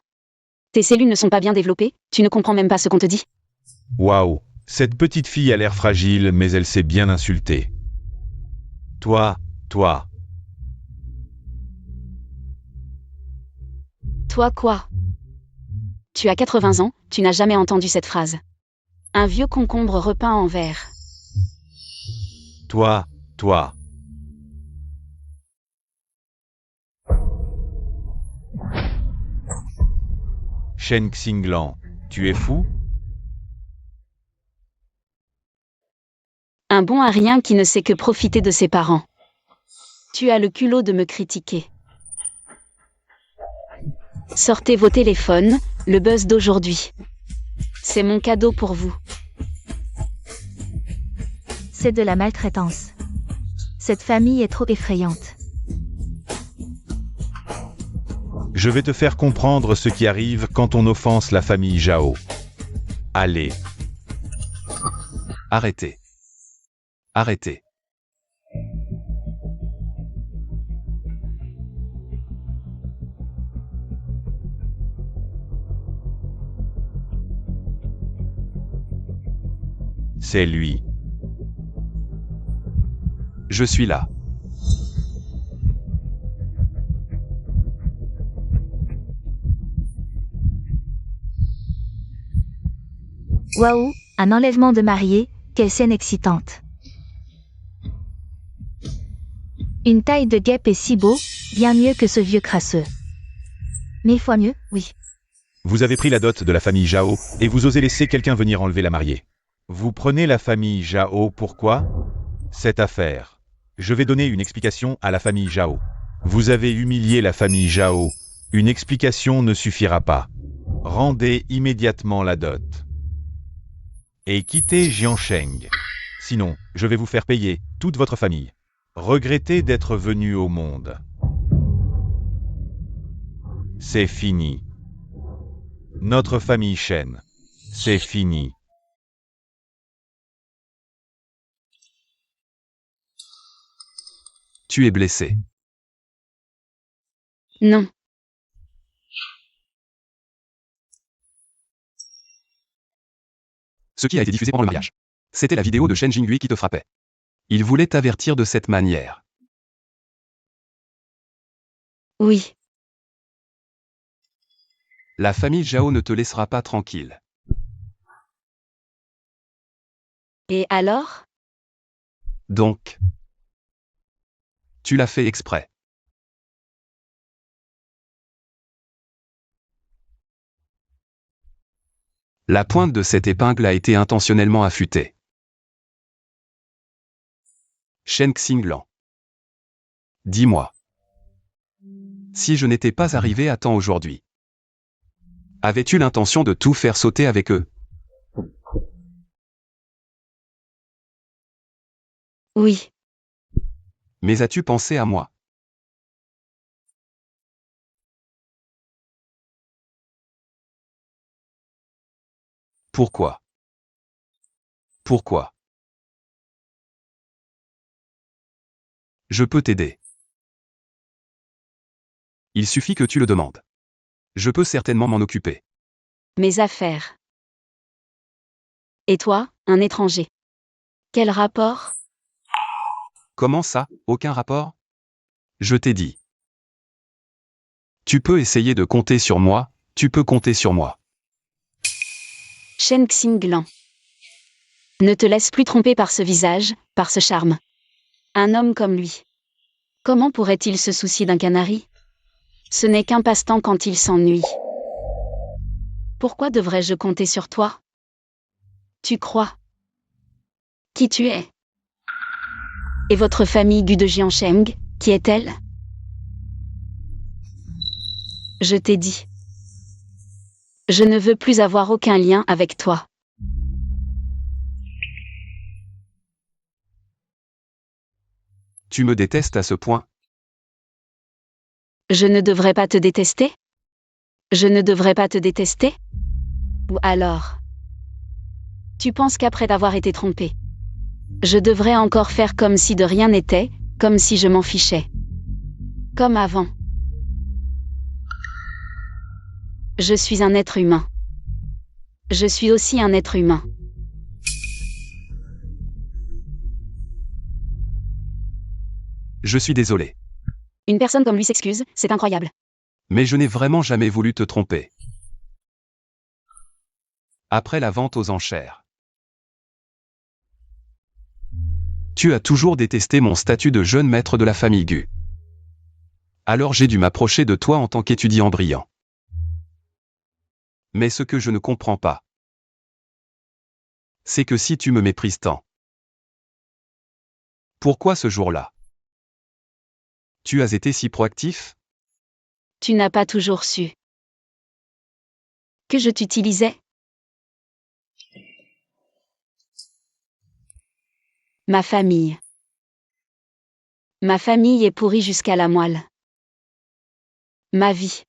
Tes cellules ne sont pas bien développées, tu ne comprends même pas ce qu'on te dit. Waouh, cette petite fille a l'air fragile, mais elle s'est bien insultée. Toi. Toi quoi? Tu as 80 ans, tu n'as jamais entendu cette phrase. Un vieux concombre repeint en vert. Toi. Shen Xinglan, tu es fou? Un bon à rien qui ne sait que profiter de ses parents. Tu as le culot de me critiquer. Sortez vos téléphones, le buzz d'aujourd'hui. C'est mon cadeau pour vous. C'est de la maltraitance. Cette famille est trop effrayante. Je vais te faire comprendre ce qui arrive quand on offense la famille Zhao. Allez. Arrêtez. Arrêtez. C'est lui. Je suis là. Waouh, un enlèvement de mariée, quelle scène excitante. Une taille de guêpe est si beau, bien mieux que ce vieux crasseux. 1000 fois mieux, oui. Vous avez pris la dot de la famille Zhao et vous osez laisser quelqu'un venir enlever la mariée. Vous prenez la famille Zhao, pourquoi? Cette affaire. Je vais donner une explication à la famille Zhao. Vous avez humilié la famille Zhao. Une explication ne suffira pas. Rendez immédiatement la dot. Et quittez Jiansheng. Sinon, je vais vous faire payer, toute votre famille. Regrettez d'être venu au monde. C'est fini. Notre famille Shen. C'est fini. Tu es blessé. Non. Ce qui a été diffusé pendant le mariage. C'était la vidéo de Shen Jinghui qui te frappait. Il voulait t'avertir de cette manière. Oui. La famille Zhao ne te laissera pas tranquille. Et alors? Donc, tu l'as fait exprès. La pointe de cette épingle a été intentionnellement affûtée. Shen Xinglan. Dis-moi. Si je n'étais pas arrivé à temps aujourd'hui, avais-tu l'intention de tout faire sauter avec eux? Oui. Mais as-tu pensé à moi? Pourquoi? Pourquoi? Je peux t'aider. Il suffit que tu le demandes. Je peux certainement m'en occuper. Mes affaires. Et toi, un étranger. Quel rapport? Comment ça, aucun rapport? Je t'ai dit. Tu peux essayer de compter sur moi, tu peux compter sur moi. Shen Xinglan. Ne te laisse plus tromper par ce visage, par ce charme. Un homme comme lui. Comment pourrait-il se soucier d'un canari? Ce n'est qu'un passe-temps quand il s'ennuie. Pourquoi devrais-je compter sur toi? Tu crois? Qui tu es? Et votre famille Gu de Jiansheng, qui est-elle? Je t'ai dit. Je ne veux plus avoir aucun lien avec toi. Tu me détestes à ce point? Je ne devrais pas te détester? Je ne devrais pas te détester? Ou alors? Tu penses qu'après avoir été trompé, je devrais encore faire comme si de rien n'était, comme si je m'en fichais. Comme avant. Je suis un être humain. Je suis aussi un être humain. Je suis désolé. Une personne comme lui s'excuse, c'est incroyable. Mais je n'ai vraiment jamais voulu te tromper. Après la vente aux enchères, tu as toujours détesté mon statut de jeune maître de la famille Gu. Alors j'ai dû m'approcher de toi en tant qu'étudiant brillant. Mais ce que je ne comprends pas, c'est que si tu me méprises tant, pourquoi ce jour-là, tu as été si proactif? Tu n'as pas toujours su. Que je t'utilisais? Ma famille. Ma famille est pourrie jusqu'à la moelle. Ma vie.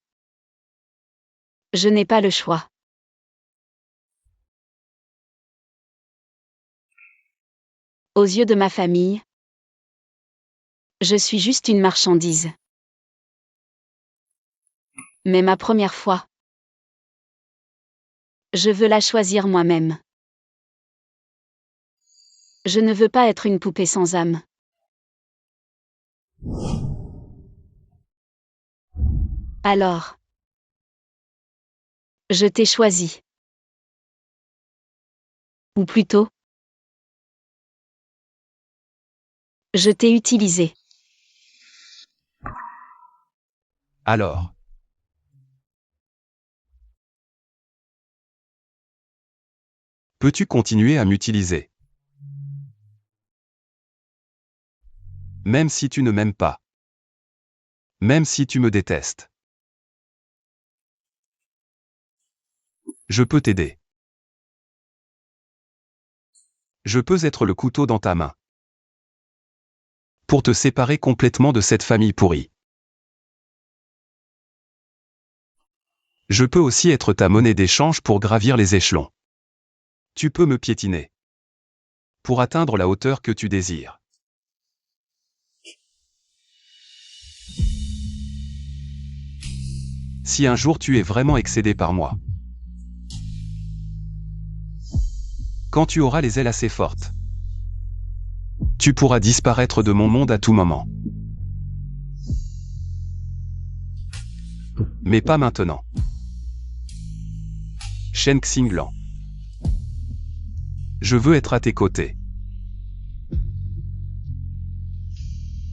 Je n'ai pas le choix. Aux yeux de ma famille, je suis juste une marchandise. Mais ma première fois, je veux la choisir moi-même. Je ne veux pas être une poupée sans âme. Alors, je t'ai choisi. Ou plutôt, je t'ai utilisé. Alors. Peux-tu continuer à m'utiliser? Même si tu ne m'aimes pas. Même si tu me détestes. Je peux t'aider. Je peux être le couteau dans ta main. Pour te séparer complètement de cette famille pourrie. Je peux aussi être ta monnaie d'échange pour gravir les échelons. Tu peux me piétiner. Pour atteindre la hauteur que tu désires. Si un jour tu es vraiment excédé par moi. Quand tu auras les ailes assez fortes. Tu pourras disparaître de mon monde à tout moment. Mais pas maintenant. Shen Xinglan. Je veux être à tes côtés.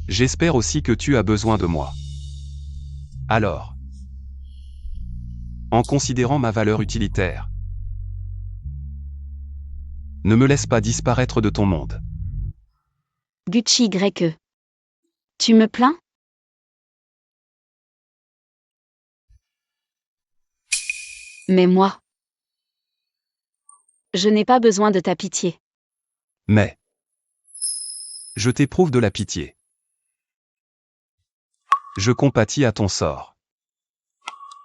J'espère aussi que tu as besoin de moi. Alors, en considérant ma valeur utilitaire, ne me laisse pas disparaître de ton monde. Gucci YE. Tu me plains? Mais moi, je n'ai pas besoin de ta pitié. Mais, je t'éprouve de la pitié. Je compatis à ton sort.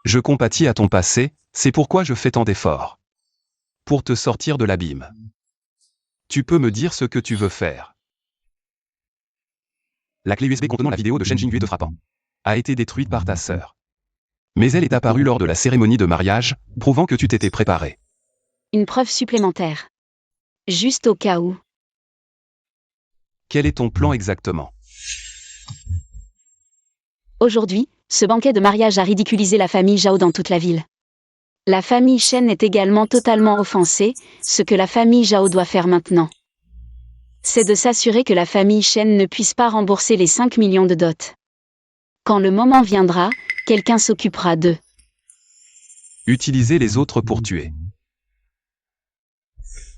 Je compatis à ton passé, c'est pourquoi je fais tant d'efforts. Pour te sortir de l'abîme. Tu peux me dire ce que tu veux faire. La clé USB contenant la vidéo de Shen Jingyue te frappant a été détruite par ta sœur. Mais elle est apparue lors de la cérémonie de mariage, prouvant que tu t'étais préparé. Une preuve supplémentaire. Juste au cas où. Quel est ton plan exactement? Aujourd'hui, ce banquet de mariage a ridiculisé la famille Zhao dans toute la ville. La famille Shen est également totalement offensée, ce que la famille Zhao doit faire maintenant. C'est de s'assurer que la famille Shen ne puisse pas rembourser les 5 millions de dot. Quand le moment viendra, quelqu'un s'occupera d'eux. Utiliser les autres pour tuer.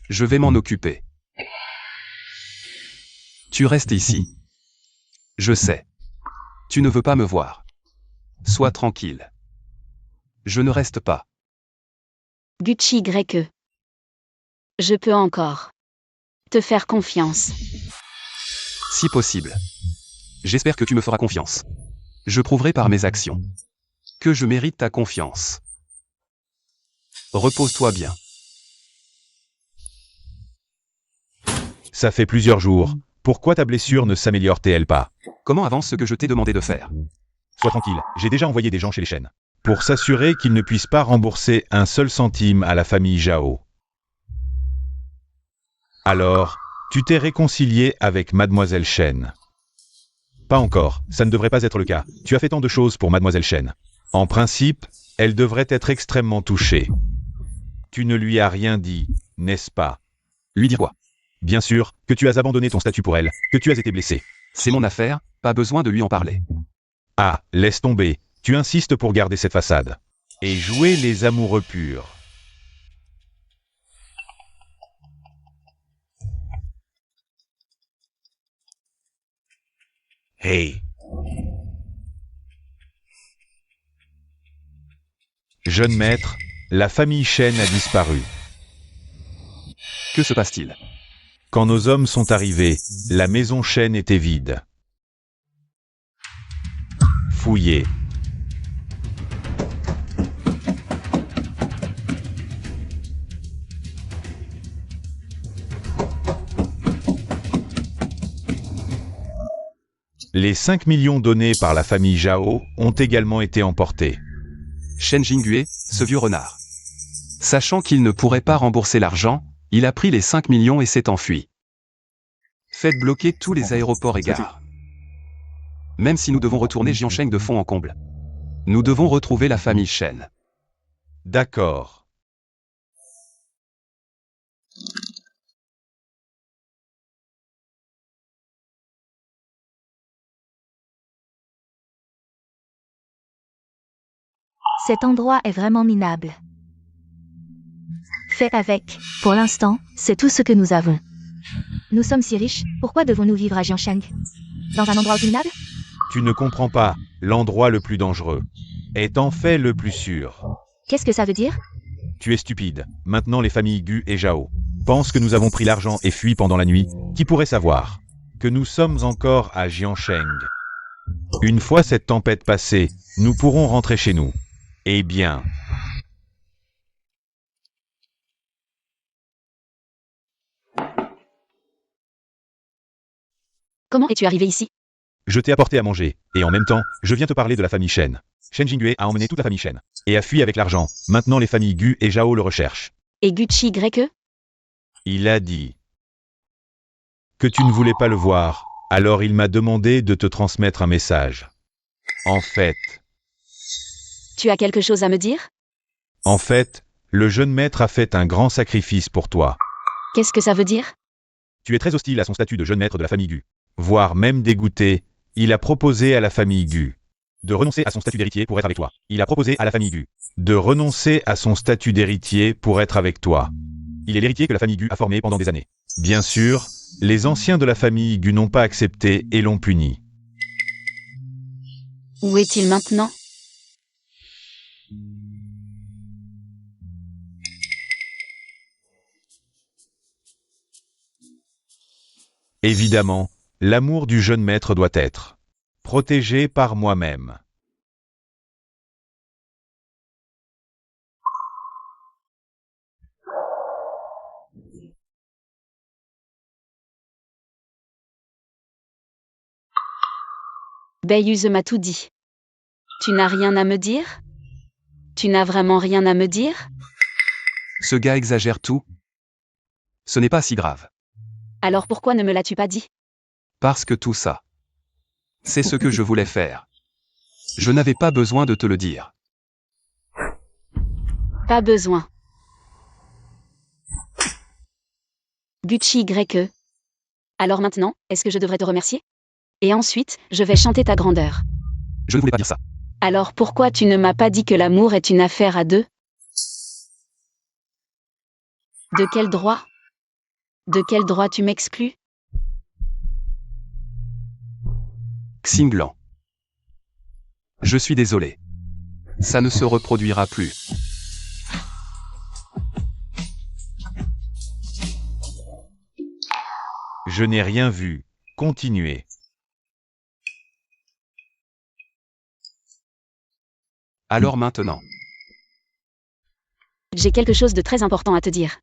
Je vais m'en occuper. Tu restes ici. Je sais. Tu ne veux pas me voir. Sois tranquille. Je ne reste pas. Gucci YE. Je peux encore te faire confiance. Si possible. J'espère que tu me feras confiance. Je prouverai par mes actions que je mérite ta confiance. Repose-toi bien. Ça fait plusieurs jours. Pourquoi ta blessure ne s'améliore-t-elle pas? Comment avance ce que je t'ai demandé de faire? Sois tranquille, j'ai déjà envoyé des gens chez les Shen. Pour s'assurer qu'ils ne puissent pas rembourser un seul centime à la famille Zhao. Alors, tu t'es réconcilié avec Mademoiselle Shen. Pas encore, ça ne devrait pas être le cas. Tu as fait tant de choses pour Mademoiselle Shen. En principe, elle devrait être extrêmement touchée. Tu ne lui as rien dit, n'est-ce pas? Lui dire quoi? Bien sûr, que tu as abandonné ton statut pour elle, que tu as été blessé. C'est mon affaire, pas besoin de lui en parler. Ah, laisse tomber, tu insistes pour garder cette façade. Et jouer les amoureux purs. Hey. Jeune maître, la famille Shen a disparu. Que se passe-t-il? Quand nos hommes sont arrivés, la maison Shen était vide. Fouillez. Les 5 millions donnés par la famille Zhao ont également été emportés. Shen Jingüe, ce vieux renard. Sachant qu'il ne pourrait pas rembourser l'argent, il a pris les 5 millions et s'est enfui. Faites bloquer tous les aéroports et gares. Même si nous devons retourner Jiansheng de fond en comble. Nous devons retrouver la famille Shen. D'accord. Cet endroit est vraiment minable. Fais avec. Pour l'instant, c'est tout ce que nous avons. Nous sommes si riches, pourquoi devons-nous vivre à Jiansheng? Dans un endroit aussi minable? Tu ne comprends pas, l'endroit le plus dangereux est en fait le plus sûr. Qu'est-ce que ça veut dire? Tu es stupide. Maintenant les familles Gu et Zhao pensent que nous avons pris l'argent et fui pendant la nuit. Qui pourrait savoir que nous sommes encore à Jiansheng? Une fois cette tempête passée, nous pourrons rentrer chez nous. Eh bien... Comment es-tu arrivé ici? Je t'ai apporté à manger, et en même temps, je viens te parler de la famille Shen. Shen Jingüe a emmené toute la famille Shen, et a fui avec l'argent. Maintenant les familles Gu et Zhao le recherchent. Et Gucci Greke? Il a dit que tu ne voulais pas le voir, alors il m'a demandé de te transmettre un message. En fait, Tu as quelque chose à me dire? le jeune maître a fait un grand sacrifice pour toi. Qu'est-ce que ça veut dire? Tu es très hostile à son statut de jeune maître de la famille Gu. Voire même dégoûté, il a proposé à la famille Gu de renoncer à son statut d'héritier pour être avec toi. Il a proposé à la famille Gu de renoncer à son statut d'héritier pour être avec toi. Il est l'héritier que la famille Gu a formé pendant des années. Bien sûr, les anciens de la famille Gu n'ont pas accepté et l'ont puni. Où est-il maintenant? Évidemment, l'amour du jeune maître doit être protégé par moi-même. Beiyuze m'a tout dit. Tu n'as rien à me dire? Tu n'as vraiment rien à me dire? Ce gars exagère tout. Ce n'est pas si grave. Alors pourquoi ne me l'as-tu pas dit? Parce que tout ça, c'est ce que je voulais faire. Je n'avais pas besoin de te le dire. Pas besoin. Gucci Greke. Alors maintenant, est-ce que je devrais te remercier? Et ensuite, je vais chanter ta grandeur. Je ne voulais pas dire ça. Alors pourquoi tu ne m'as pas dit que l'amour est une affaire à deux? De quel droit? De quel droit tu m'exclus? Xinglan. Je suis désolé. Ça ne se reproduira plus. Je n'ai rien vu. Continuez. Alors maintenant. J'ai quelque chose de très important à te dire.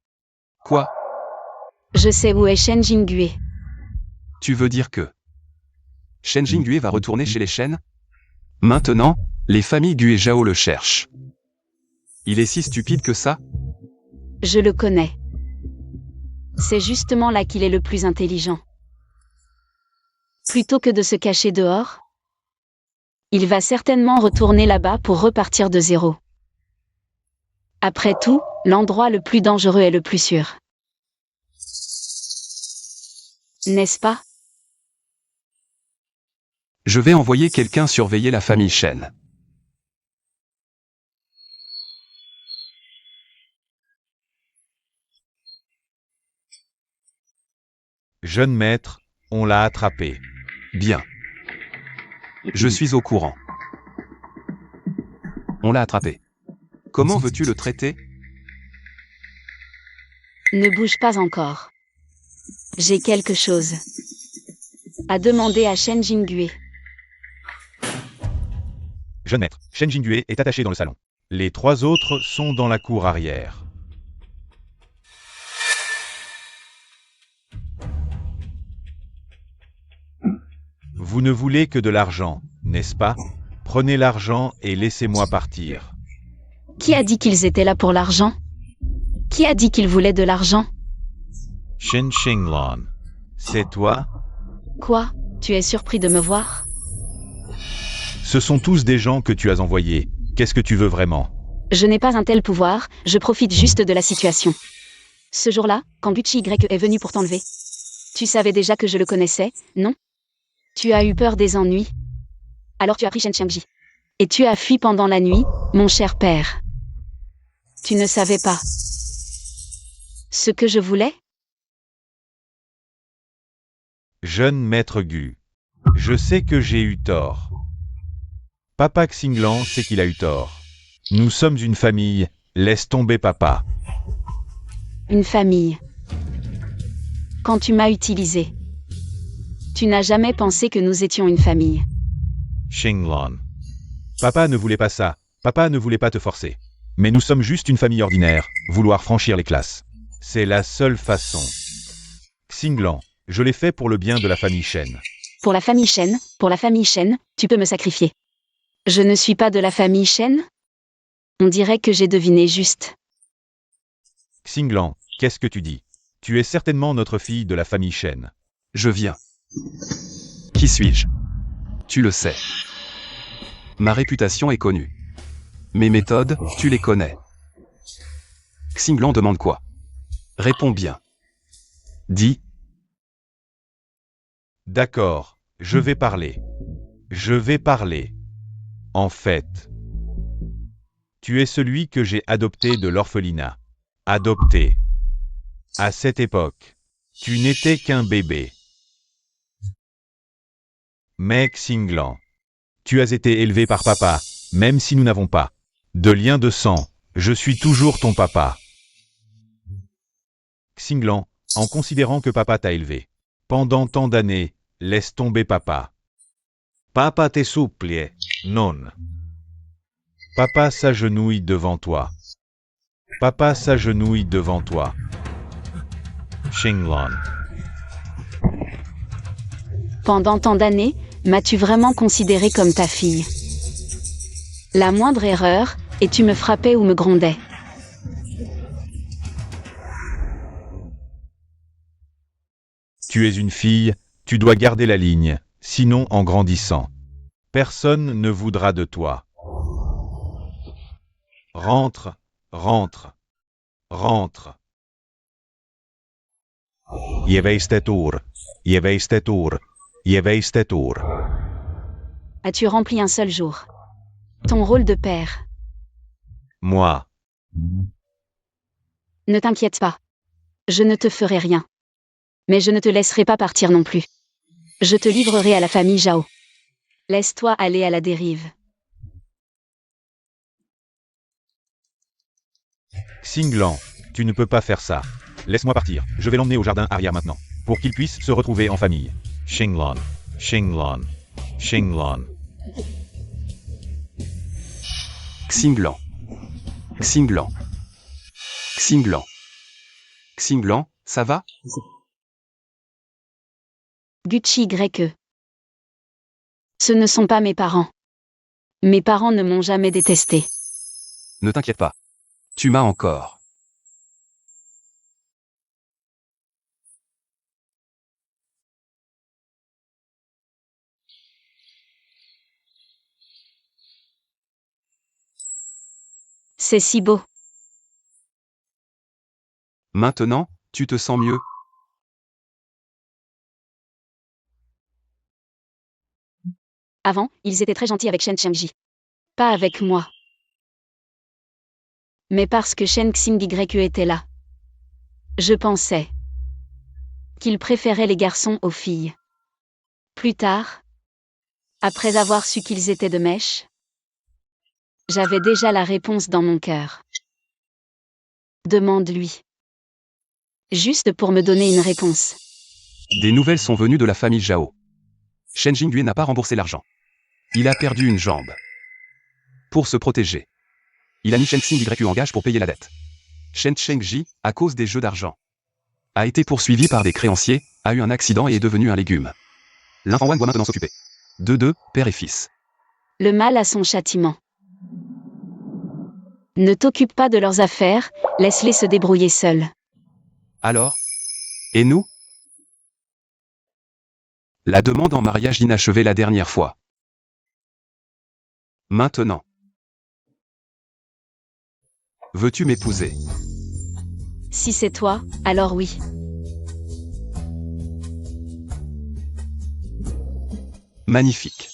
Quoi? Je sais où est Shen Jingüe. Tu veux dire que Shen Jingüe va retourner chez les Shen? Maintenant, les familles Gu et Zhao le cherchent. Il est si stupide que ça? Je le connais. C'est justement là qu'il est le plus intelligent. Plutôt que de se cacher dehors, il va certainement retourner là-bas pour repartir de zéro. Après tout, l'endroit le plus dangereux est le plus sûr. N'est-ce pas? Je vais envoyer quelqu'un surveiller la famille Shen. Jeune maître, on l'a attrapé. Bien. Je suis au courant. On l'a attrapé. Comment veux-tu le traiter? Ne bouge pas encore. J'ai quelque chose à demander à Shen Jingüe. Jeune maître, Shen Jingüe est attaché dans le salon. Les 3 autres sont dans la cour arrière. Vous ne voulez que de l'argent, n'est-ce pas? Prenez l'argent et laissez-moi partir. Qui a dit qu'ils étaient là pour l'argent? Qui a dit qu'ils voulaient de l'argent? Shen Xinglan. C'est toi? Quoi? Tu es surpris de me voir? Ce sont tous des gens que tu as envoyés. Qu'est-ce que tu veux vraiment? Je n'ai pas un tel pouvoir, je profite juste de la situation. Ce jour-là, quand Gucci Y est venu pour t'enlever, tu savais déjà que je le connaissais, non? Tu as eu peur des ennuis. Alors tu as pris Shen Xiangji. Et tu as fui pendant la nuit, mon cher père. Tu ne savais pas ce que je voulais? Jeune maître Gu. Je sais que j'ai eu tort. Papa Xinglan sait qu'il a eu tort. Nous sommes une famille, laisse tomber papa. Une famille. Quand tu m'as utilisé, tu n'as jamais pensé que nous étions une famille. Xinglan. Papa ne voulait pas ça, papa ne voulait pas te forcer. Mais nous sommes juste une famille ordinaire, vouloir franchir les classes. C'est la seule façon. Xinglan, je l'ai fait pour le bien de la famille Shen. Pour la famille Shen, tu peux me sacrifier. Je ne suis pas de la famille Shen? On dirait que j'ai deviné juste. Xinglan, qu'est-ce que tu dis? Tu es certainement notre fille de la famille Shen. Je viens. Qui suis-je? Tu le sais. Ma réputation est connue. Mes méthodes, tu les connais. Xinglan demande quoi? Réponds bien. Dis. D'accord, je vais parler. Je vais parler. En fait, tu es celui que j'ai adopté de l'orphelinat. Adopté. À cette époque, tu n'étais qu'un bébé. Mais Xinglan, tu as été élevé par papa, même si nous n'avons pas de lien de sang, je suis toujours ton papa. Xinglan, en considérant que papa t'a élevé pendant tant d'années, laisse tomber papa. Papa te supplie, non. Papa s'agenouille devant toi. Papa s'agenouille devant toi. Xinglan. Pendant tant d'années, m'as-tu vraiment considéré comme ta fille? La moindre erreur, et tu me frappais ou me grondais. Tu es une fille, tu dois garder la ligne, sinon en grandissant, personne ne voudra de toi. Rentre, rentre, rentre. Jeveistetour, jeveistetour, jeveistetour. As-tu rempli un seul jour ton rôle de père? Moi, Ne t'inquiète pas. Je ne te ferai rien. Mais je ne te laisserai pas partir non plus. Je te livrerai à la famille Zhao. Laisse-toi aller à la dérive. Xinglan, tu ne peux pas faire ça. Laisse-moi partir, je vais l'emmener au jardin arrière maintenant, pour qu'il puisse se retrouver en famille. Xinglan, Xinglan, Xinglan. Xinglan. Xinglan. Xinglan. Xinglan, ça va? Gucci Y. Ce ne sont pas mes parents. Mes parents ne m'ont jamais détesté. Ne t'inquiète pas. Tu m'as encore. C'est si beau. Maintenant, tu te sens mieux? Avant, ils étaient très gentils avec Shen Xiangji. Pas avec moi. Mais parce que Shen Xingyi était là. Je pensais qu'ils préféraient les garçons aux filles. Plus tard, après avoir su qu'ils étaient de mèche, j'avais déjà la réponse dans mon cœur. Demande-lui. Juste pour me donner une réponse. Des nouvelles sont venues de la famille Zhao. Shen Jingyu n'a pas remboursé l'argent. Il a perdu une jambe. Pour se protéger, il a mis Shen Xingyi en gage pour payer la dette. Shen Chengji, à cause des jeux d'argent, a été poursuivi par des créanciers, a eu un accident et est devenu un légume. L'Infant One doit maintenant s'occuper. D'eux, père et fils. Le mal a son châtiment. Ne t'occupe pas de leurs affaires, laisse-les se débrouiller seuls. Alors? Et nous? La demande en mariage inachevée la dernière fois. Maintenant. Veux-tu m'épouser? Si c'est toi, alors oui. Magnifique.